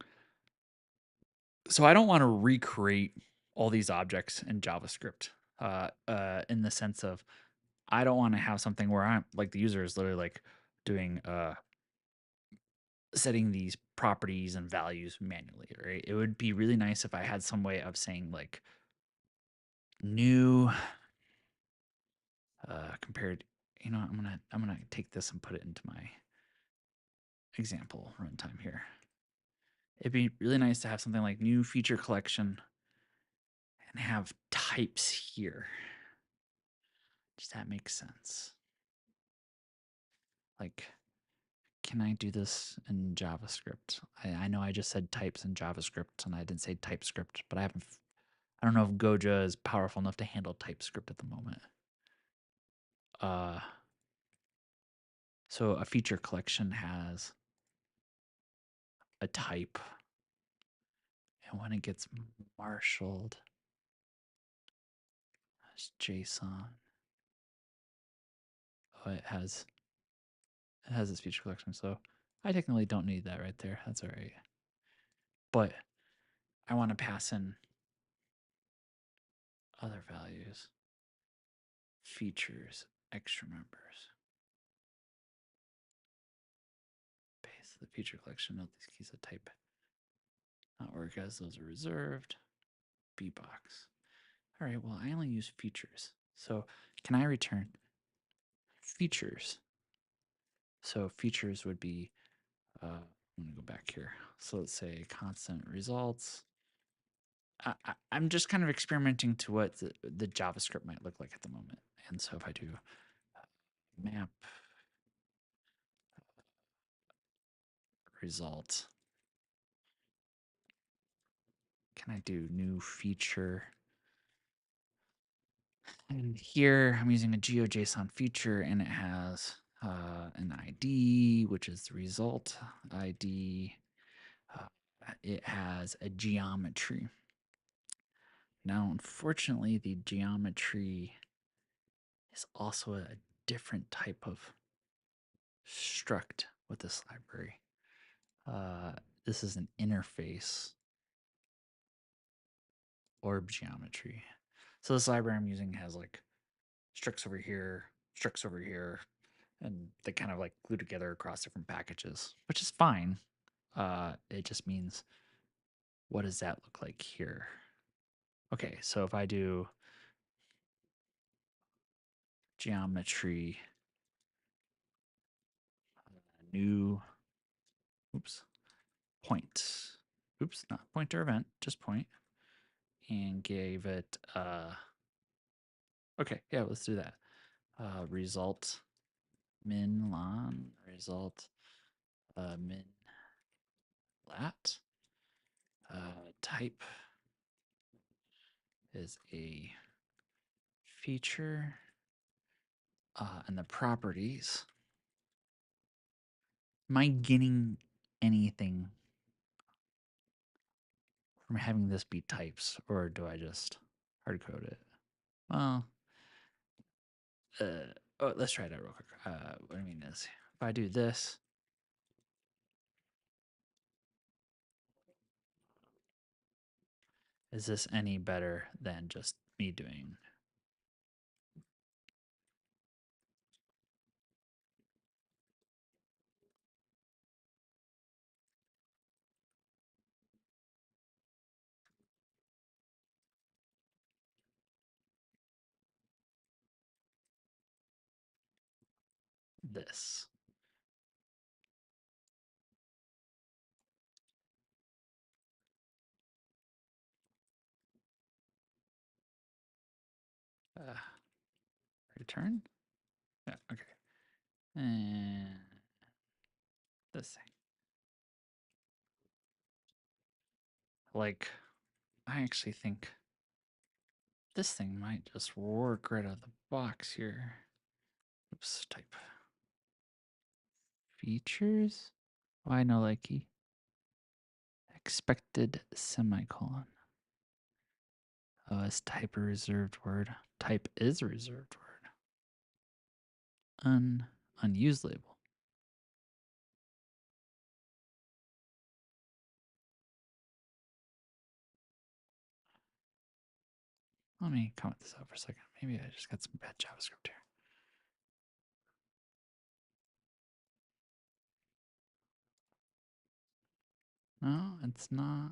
So I don't want to recreate all these objects in JavaScript in the sense of I don't want to have something where I'm like the user is literally like doing setting these properties and values manually, right? It would be really nice if I had some way of saying like new compared, I'm gonna take this and put it into my example runtime here. It'd be really nice to have something like new feature collection and have types here. Does that make sense? Like, can I do this in JavaScript? I know I just said types in JavaScript and I didn't say TypeScript, but I don't know if Goja is powerful enough to handle TypeScript at the moment. So a feature collection has a type, and when it gets marshaled as JSON, it has this feature collection. So I technically don't need that right there. That's all right. But I want to pass in other values, features, extra members. Paste the feature collection. Note these keys of type not work as those are reserved. Bbox. All right, well, I only use features. So can I return features? So features would be, I'm going to go back here. So let's say constant results. I'm just kind of experimenting to what the JavaScript might look like at the moment. And so if I do map result, can I do new feature? And here I'm using a GeoJSON feature and it has an ID, which is the result ID. It has a geometry. Now, unfortunately, the geometry is also a different type of struct with this library. This is an interface orb geometry. So this library I'm using has like structs over here, and they kind of like glue together across different packages, which is fine. It just means, what does that look like here? Okay, so if I do geometry, new, oops, point, oops, not pointer event, just point, and gave it okay, yeah, let's do that. Result min lon result min lat type is a feature and the properties. Am I getting anything from having this be types, or do I just hard code it? Well, let's try that real quick. What I mean is, if I do this, is this any better than just me doing? This. Uh, return? Yeah, okay. And this thing. Like, I actually think this thing might just work right out of the box here. Oops, type. Features? Why no likey? Expected semicolon. Oh, is type a reserved word? Type is a reserved word. Unused label. Let me comment this out for a second. Maybe I just got some bad JavaScript here. No, it's not.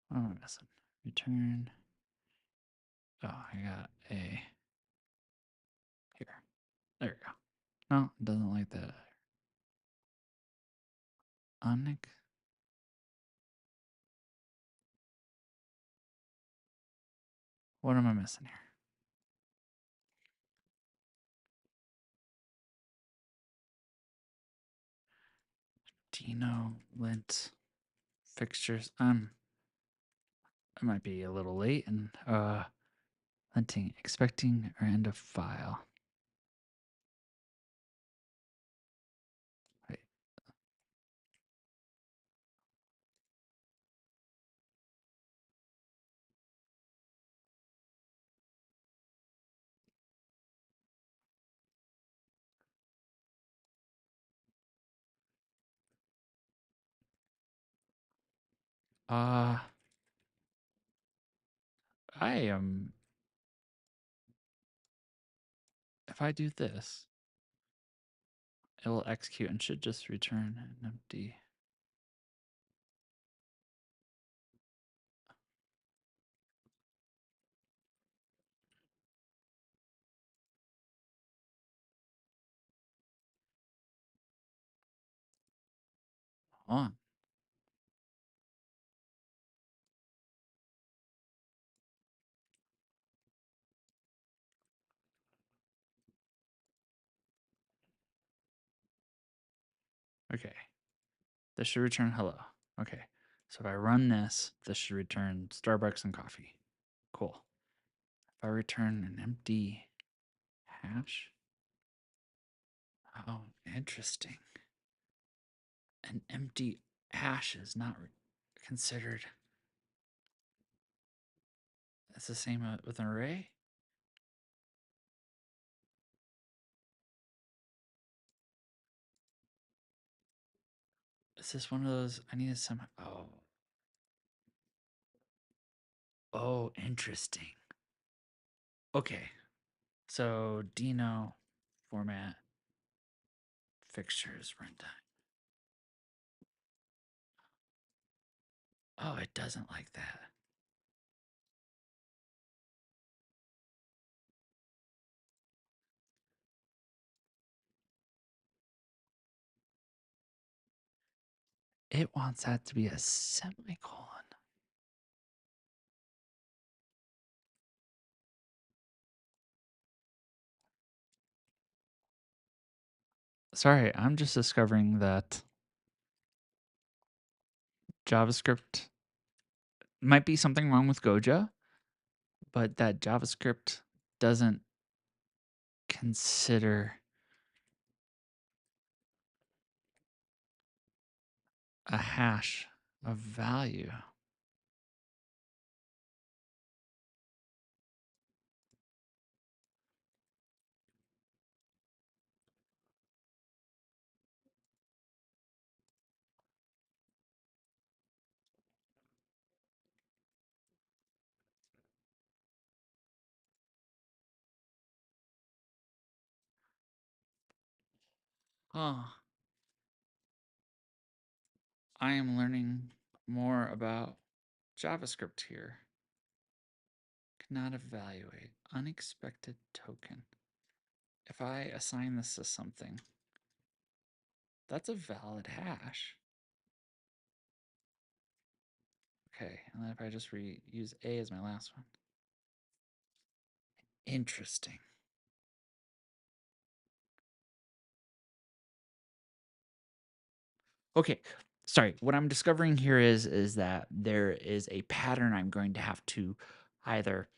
What am I missing? Return. Oh, I got a here. There we go. No, it doesn't like that. Onic. What am I missing here? Dino lint fixtures. I might be a little late and linting, expecting or end of file. Wait. I am. If I do this, it will execute and should just return an empty. Hold on. Okay. This should return hello. Okay. So if I run this, this should return Starbucks and coffee. Cool. If I return an empty hash. Oh, interesting. An empty hash is not considered. It's the same with an array. Is this one of those? I need some. Oh, interesting. Okay. So Dino format fixtures runtime. Oh, it doesn't like that. It wants that to be a semicolon. Sorry, I'm just discovering that JavaScript might be something wrong with Goja, but that JavaScript doesn't consider a hash of value. Oh, I am learning more about JavaScript here. Cannot evaluate. Unexpected token. If I assign this to something, that's a valid hash. Okay, and then if I just use A as my last one. Interesting. Okay, sorry. What I'm discovering here is that there is a pattern I'm going to have to either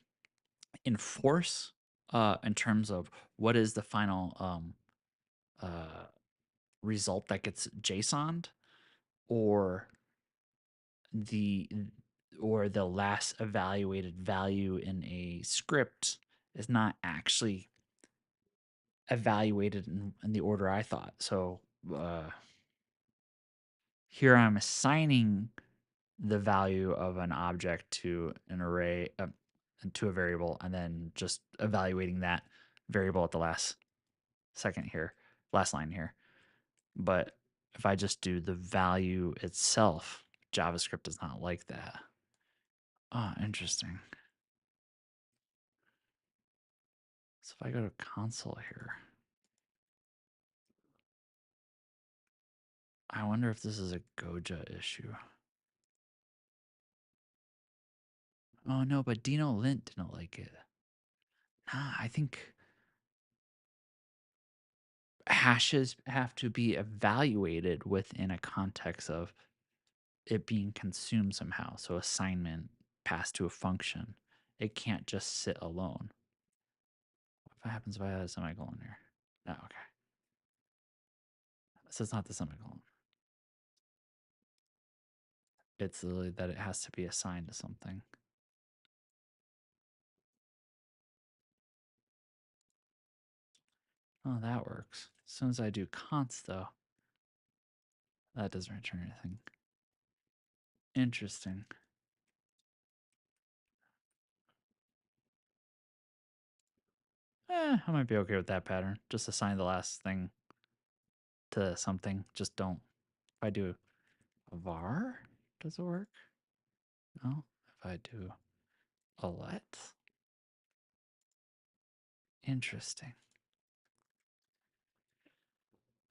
enforce in terms of what is the final uh, result that gets JSONed, or the the last evaluated value in a script is not actually evaluated in the order I thought. So here I'm assigning the value of an object to an array, to a variable, and then just evaluating that variable at the last line here. But if I just do the value itself, JavaScript does not like that. Oh, interesting. So if I go to console here, I wonder if this is a Goja issue. Oh no, but Dino Lint didn't like it. Nah, I think hashes have to be evaluated within a context of it being consumed somehow. So assignment passed to a function. It can't just sit alone. What happens if I add a semicolon here? No, okay. So it's not the semicolon. It's literally that it has to be assigned to something. Oh, that works. As soon as I do const, though, that doesn't return anything. Interesting. I might be okay with that pattern. Just assign the last thing to something. Just don't. If I do a var, does it work? No. If I do a let, interesting.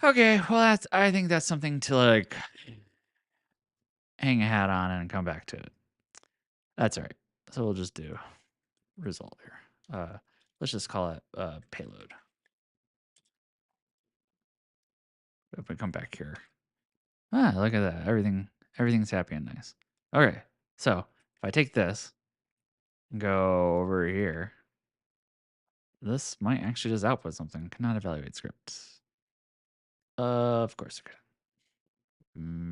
Okay, well, I think that's something to like hang a hat on and come back to it. That's all right. So we'll just do result here. Let's just call it payload. If we come back here, look at that. Everything's happy and nice. Okay, so if I take this and go over here, this might actually just output something. Cannot evaluate scripts. Of course it could.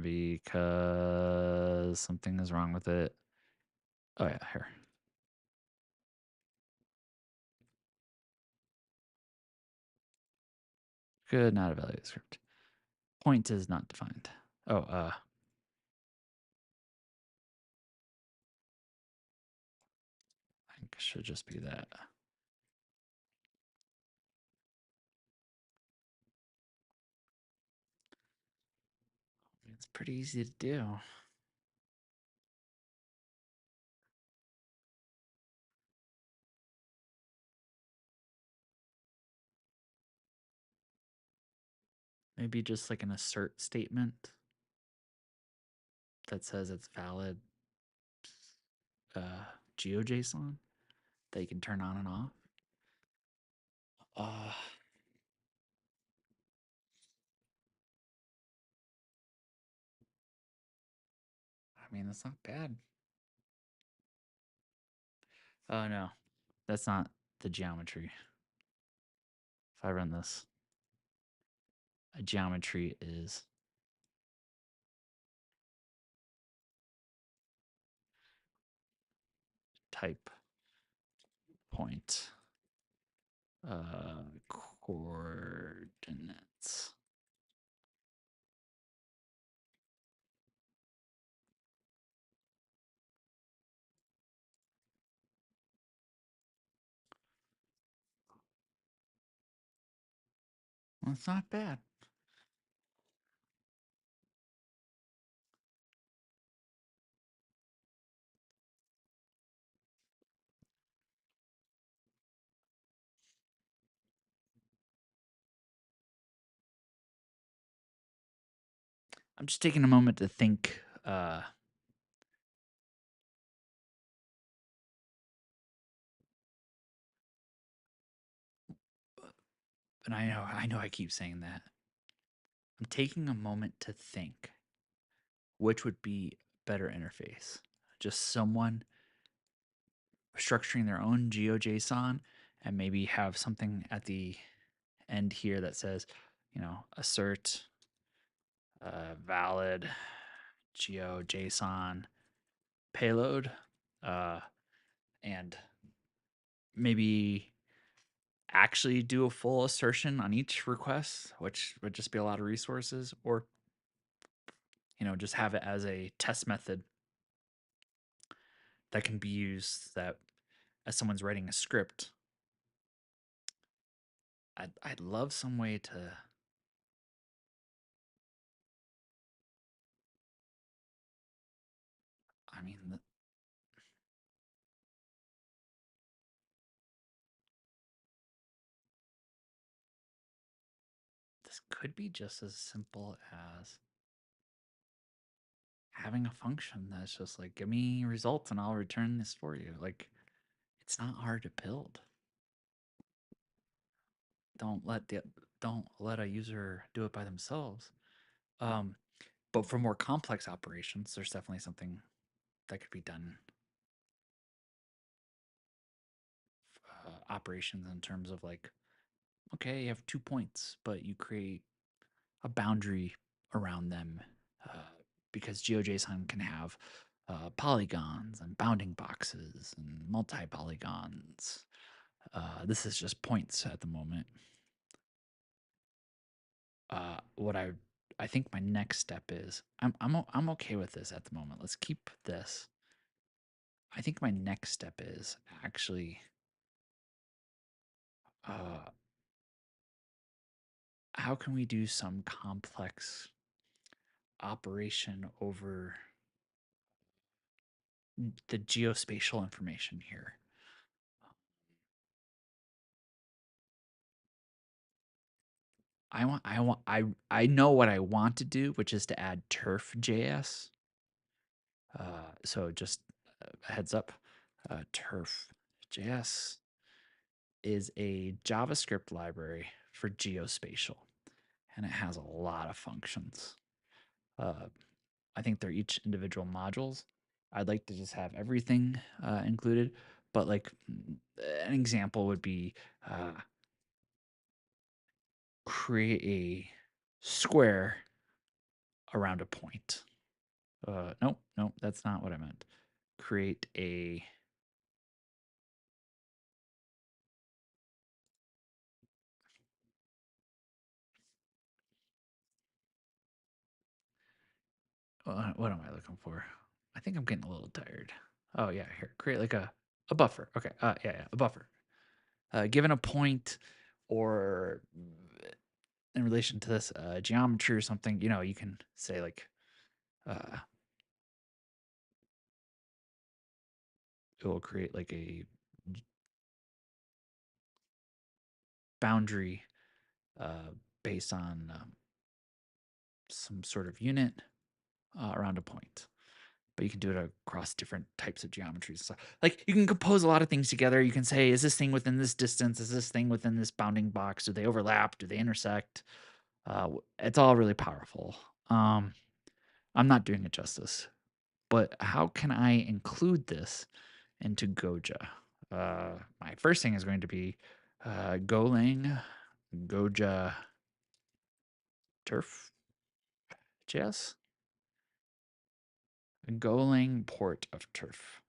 Because something is wrong with it. Oh yeah, here. Could not evaluate script. Point is not defined. Oh, I think it should just be that. It's pretty easy to do. Maybe just like an assert statement that says it's valid GeoJSON that you can turn on and off. Uh, I mean, that's not bad. Oh no, that's not the geometry. If I run this, a geometry is type point coordinates. Well, it's not bad. I'm just taking a moment to think. And I know I keep saying that. I'm taking a moment to think which would be better interface. Just someone structuring their own GeoJSON and maybe have something at the end here that says, assert valid GeoJSON payload, and maybe actually do a full assertion on each request, which would just be a lot of resources, or just have it as a test method that can be used that as someone's writing a script. I'd love some way to. I mean, this could be just as simple as having a function that's just like, give me results and I'll return this for you. Like, it's not hard to build. Don't let a user do it by themselves. But for more complex operations, there's definitely something that could be done. Operations in terms of like, okay, you have 2 points, but you create a boundary around them, because GeoJSON can have polygons and bounding boxes and multi polygons. This is just points at the moment. What I think my next step is, I'm okay with this at the moment. Let's keep this. I think my next step is actually, uh, how can we do some complex operation over the geospatial information here? I know what I want to do, which is to add turf.js. So just a heads up, turf.js is a JavaScript library for geospatial, and it has a lot of functions. I think they're each individual modules. I'd like to just have everything included, but like an example would be create a square around a point. Nope, that's not what I meant. Create a what am I looking for? I think I'm getting a little tired. Oh yeah, here. Create like a buffer. Okay. Yeah, a buffer. Given a point or in relation to this geometry or something, you can say like it will create like a boundary based on some sort of unit around a point. But you can do it across different types of geometries. So, like, you can compose a lot of things together. You can say, is this thing within this distance? Is this thing within this bounding box? Do they overlap? Do they intersect? It's all really powerful. I'm not doing it justice. But how can I include this into Goja? My first thing is going to be Golang, Goja, turf, JS, Golang port of turf.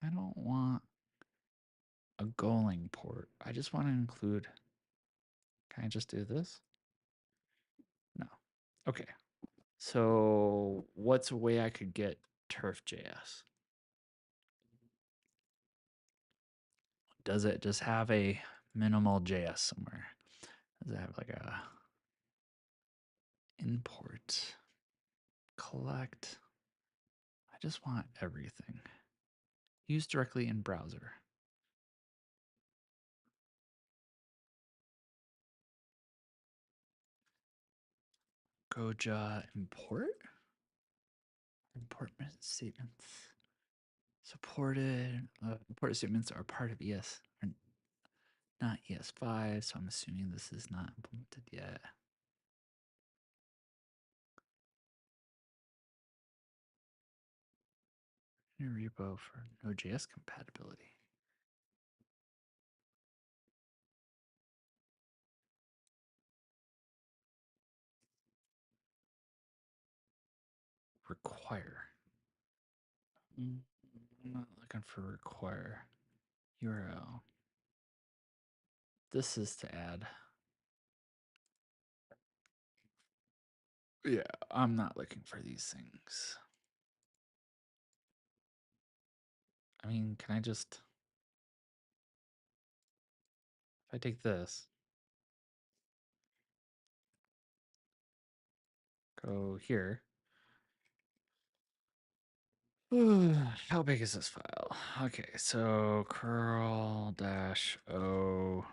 I don't want a Golang port. I just want to include. Can I just do this? No. Okay. So what's a way I could get turf.js? Does it just have a minimal JS somewhere? Does it have like a import, collect? I just want everything. Use directly in browser. Goja import? Import statements. Supported. Import statements are part of ES, or not ES5, so I'm assuming this is not implemented yet. New repo for Node.js compatibility. Require. I'm not looking for require. URL. This is to add. Yeah, I'm not looking for these things. I mean, can I just, if I take this, go here. How big is this file? Okay, so curl dash o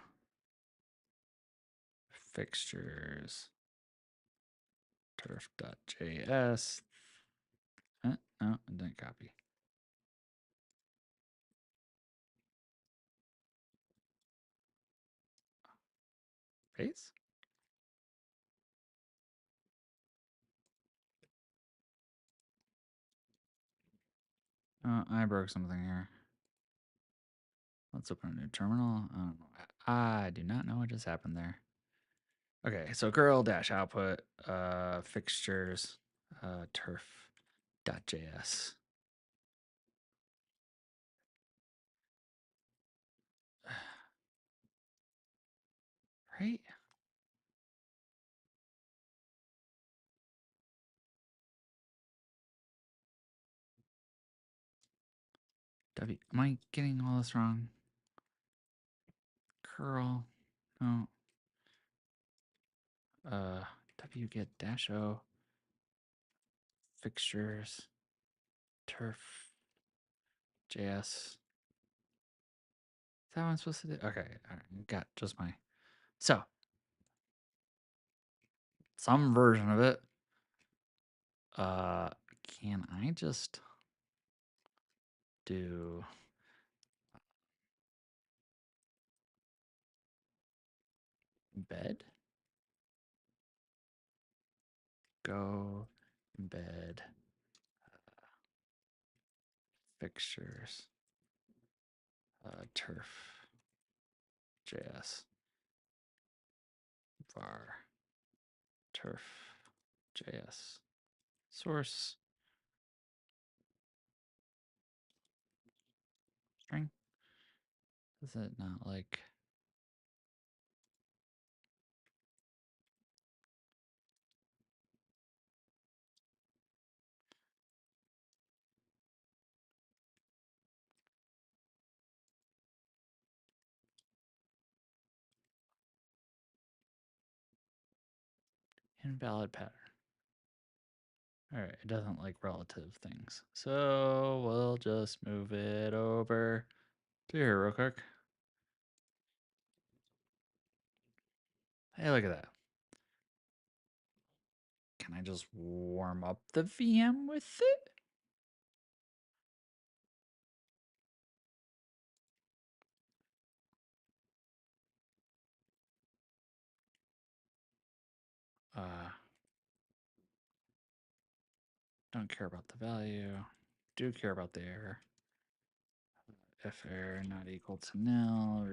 fixtures turf.js. No, it didn't copy. Paste? I broke something here. Let's open a new terminal. I don't know. I do not know what just happened there. Okay, so curl dash output fixtures turf.js. Right? Am I getting all this wrong? Curl, no. Wget dash o fixtures turf JS. Is that what I'm supposed to do? Okay, all right, got just my. So, some version of it. Can I just do embed? Go embed fixtures turf JS var turf JS source string. Is it not like invalid pattern? All right, it doesn't like relative things. So we'll just move it over to here real quick. Hey, look at that. Can I just warm up the VM with it? Uh, Don't care about the value. Do care about the error. If error not equal to nil,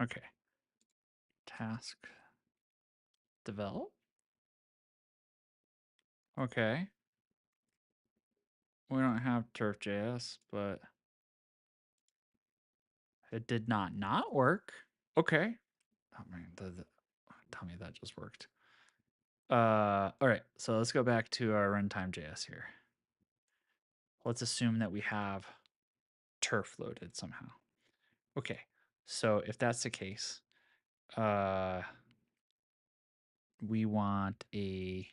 okay. Task develop. Okay. We don't have turf.js, but it did not work. Okay. Oh man, tell me that just worked. All right. So let's go back to our runtime.js here. Let's assume that we have turf loaded somehow. Okay. So if that's the case, we want a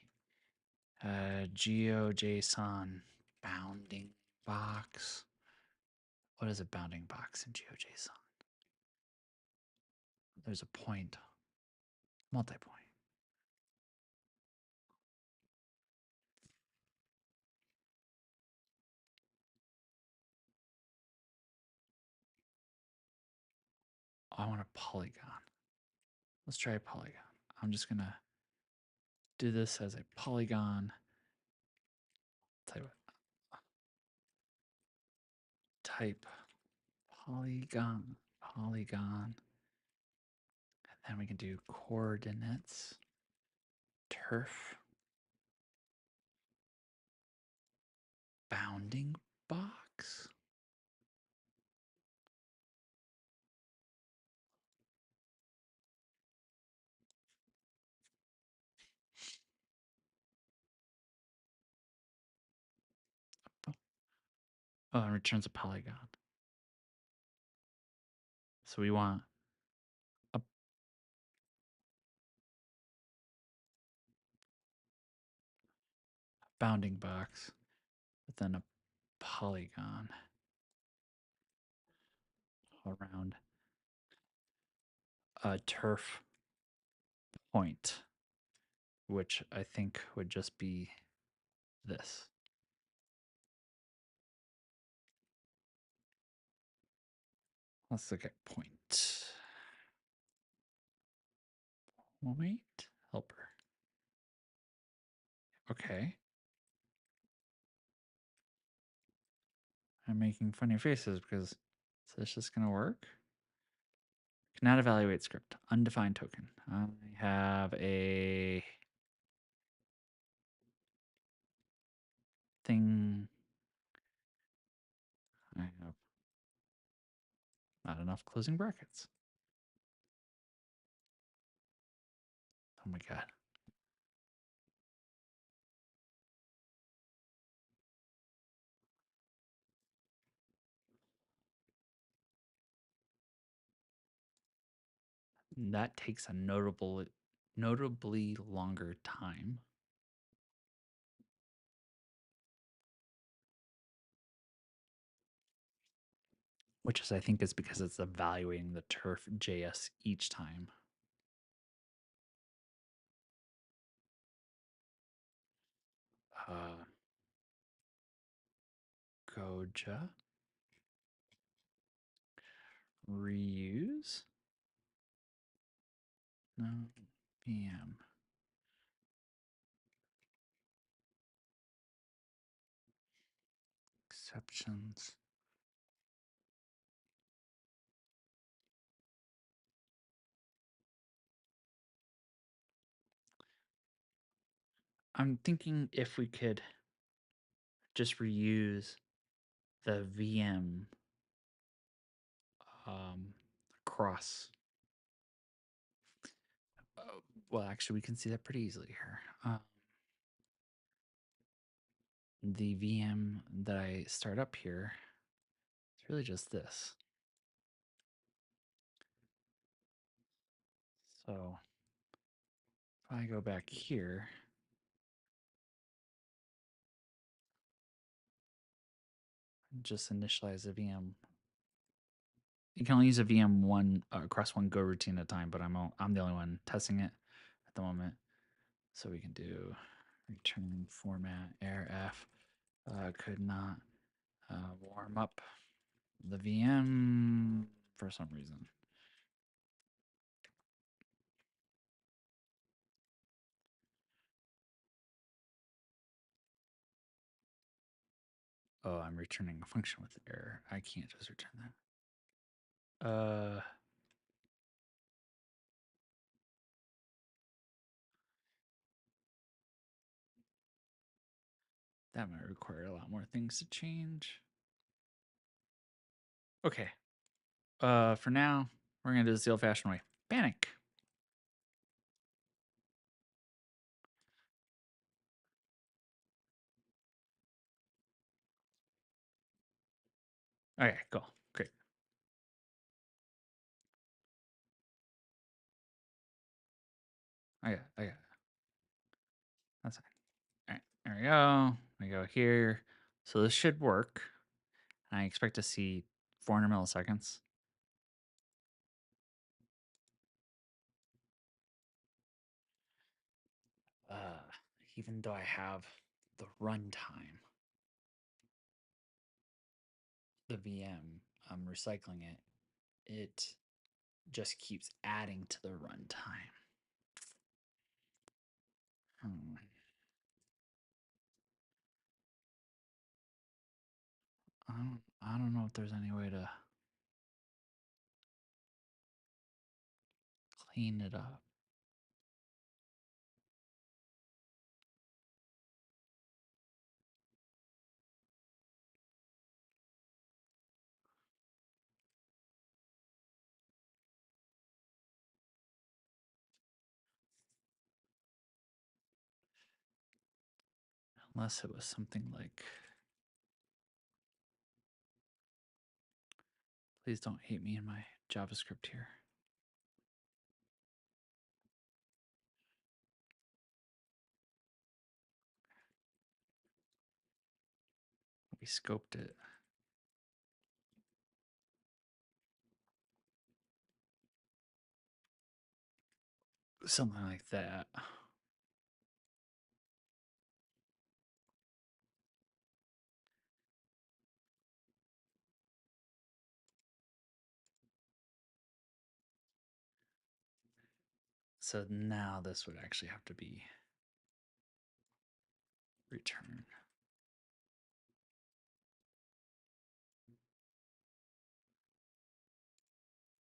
GeoJSON bounding box. What is a bounding box in GeoJSON? There's a point, multi-point. I want a polygon. Let's try a polygon. I'm just gonna do this as a polygon. Tell you what, type polygon, polygon. And then we can do coordinates, turf, bounding box. Oh, and returns a polygon. So we want a bounding box, but then a polygon around a turf point, which I think would just be this. Let's look at point. Point helper. Okay. I'm making funny faces because is this just gonna work? Cannot evaluate script. Undefined token. I have a thing. I have not enough closing brackets. Oh my god. That takes a notably longer time. Which is, I think, is because it's evaluating the turf JS each time. Goja. Reuse. No. VM. Exceptions. I'm thinking if we could just reuse the VM across. Well, actually, we can see that pretty easily here. The VM that I start up here, it's really just this. So if I go back here, and just initialize a VM. You can only use a VM across one Go routine at a time, but I'm the only one testing it at the moment. So we can do return format error f could not warm up the VM for some reason. Oh, I'm returning a function with error. I can't just return that. That might require a lot more things to change. Okay. For now, we're gonna do this the old-fashioned way. Panic. Okay, cool. Great. I got it. That's fine. All right, there we go. We go here. So this should work. I expect to see 400 milliseconds. Even though I have the runtime, the VM, I'm recycling it. It just keeps adding to the runtime. I don't know if there's any way to clean it up. Unless it was something like, please don't hate me in my JavaScript here. We scoped it. Something like that. So now this would actually have to be return.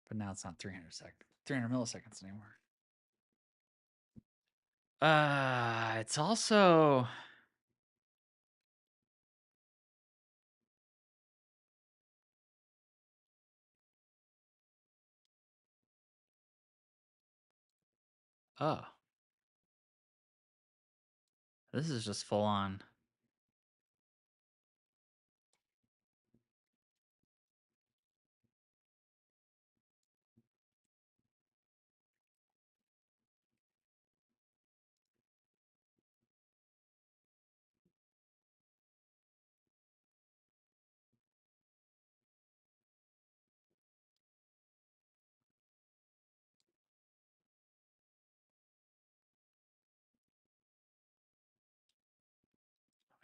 But now it's not 300 milliseconds anymore. It's also oh. This is just full on.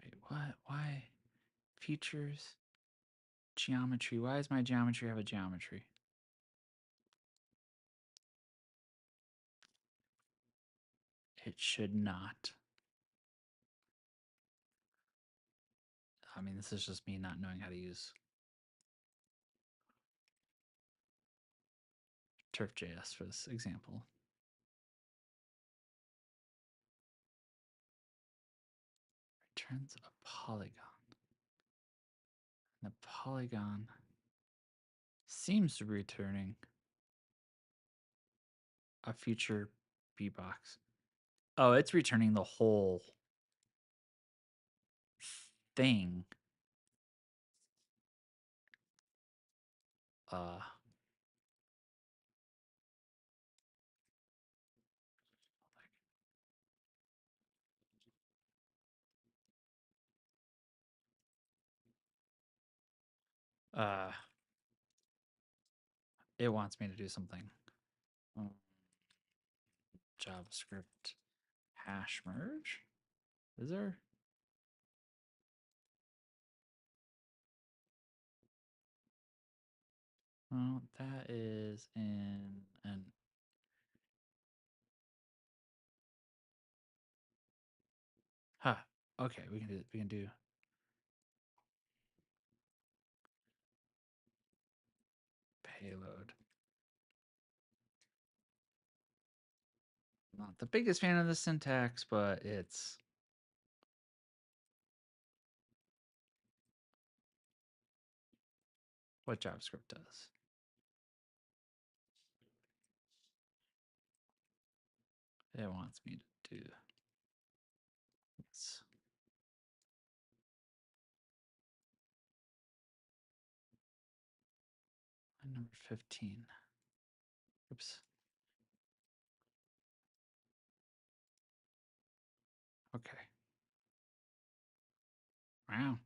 Wait, what? Why? Features? Geometry. Why does my geometry have a geometry? It should not. I mean, this is just me not knowing how to use turf.js for this example. Returns a polygon. And the polygon seems to be returning a future B box. Oh, it's returning the whole thing. Uh, uh, it wants me to do something. JavaScript hash merge. Is there? Well, that is in an. Huh. Okay, we can do. We can do. Payload. Not the biggest fan of the syntax, but it's what JavaScript does. It wants me to do this. Number 15. Oops. Okay. Wow.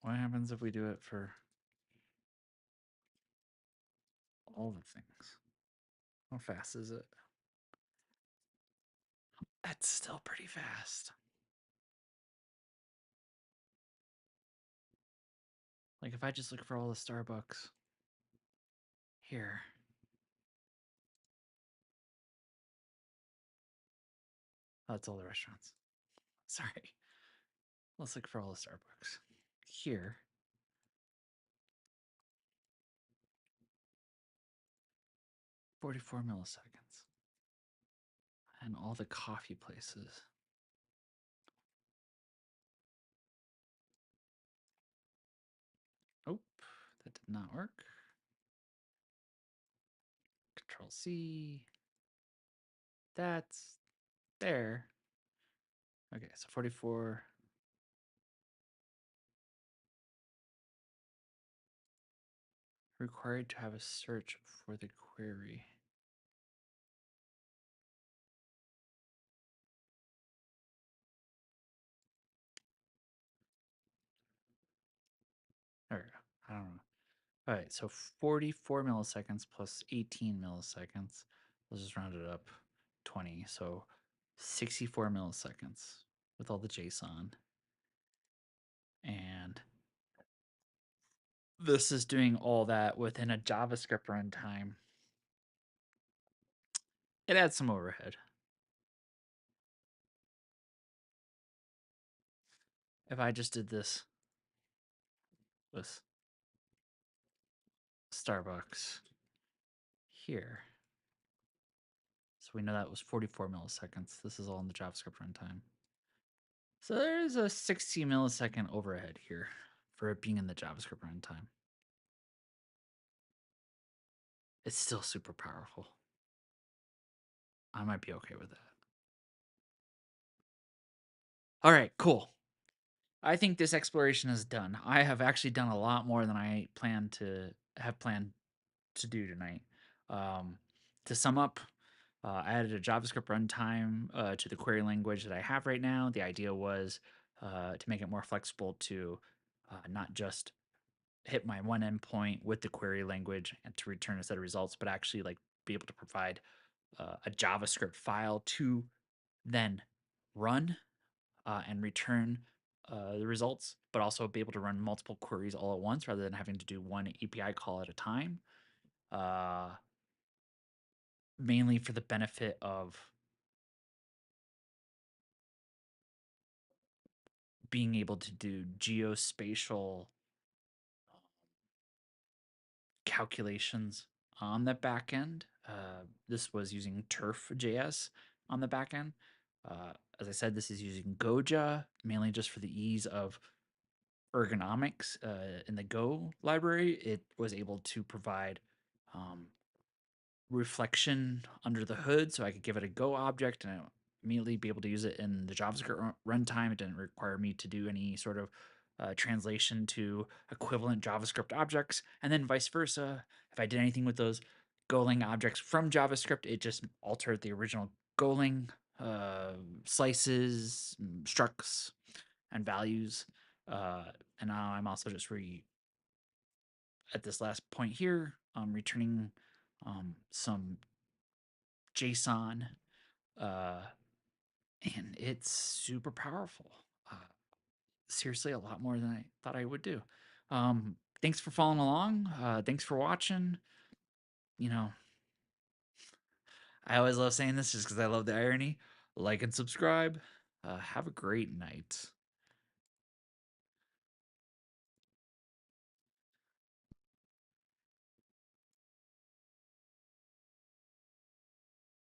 What happens if we do it for all the things? How fast is it? That's still pretty fast. Like if I just look for all the Starbucks here. Oh, that's all the restaurants. Sorry. Let's look for all the Starbucks. Here. 44 milliseconds. And all the coffee places. Oh, that did not work. Control C. That's there. Okay, so 44. Required to have a search for the query. There we go. I don't know. All right, so 44 milliseconds plus 18 milliseconds. Let's just round it up 20. So 64 milliseconds with all the JSON. And this is doing all that within a JavaScript runtime. It adds some overhead. If I just did this with Starbucks here. So we know that was 44 milliseconds. This is all in the JavaScript runtime. So there's a 60 millisecond overhead here for it being in the JavaScript runtime. It's still super powerful. I might be okay with that. All right, cool. I think this exploration is done. I have actually done a lot more than I planned to do tonight. To sum up, I added a JavaScript runtime to the query language that I have right now. The idea was to make it more flexible to not just hit my one endpoint with the query language and to return a set of results, but actually like be able to provide a JavaScript file to then run and return the results, but also be able to run multiple queries all at once rather than having to do one API call at a time. Mainly for the benefit of being able to do geospatial calculations on the back end. This was using turf.js on the back end. As I said, this is using Goja mainly just for the ease of ergonomics in the Go library. It was able to provide reflection under the hood, so I could give it a Go object and immediately be able to use it in the JavaScript runtime. It didn't require me to do any sort of translation to equivalent JavaScript objects, and then vice versa. If I did anything with those Golang objects from JavaScript, it just altered the original Golang slices, structs, and values. And now I'm also just at this last point here, returning some JSON, uh, and it's super powerful. Uh, Seriously, a lot more than I thought I would do. Thanks for following along. Thanks for watching. You know, I always love saying this just because I love the irony. Like and subscribe. Have a great night.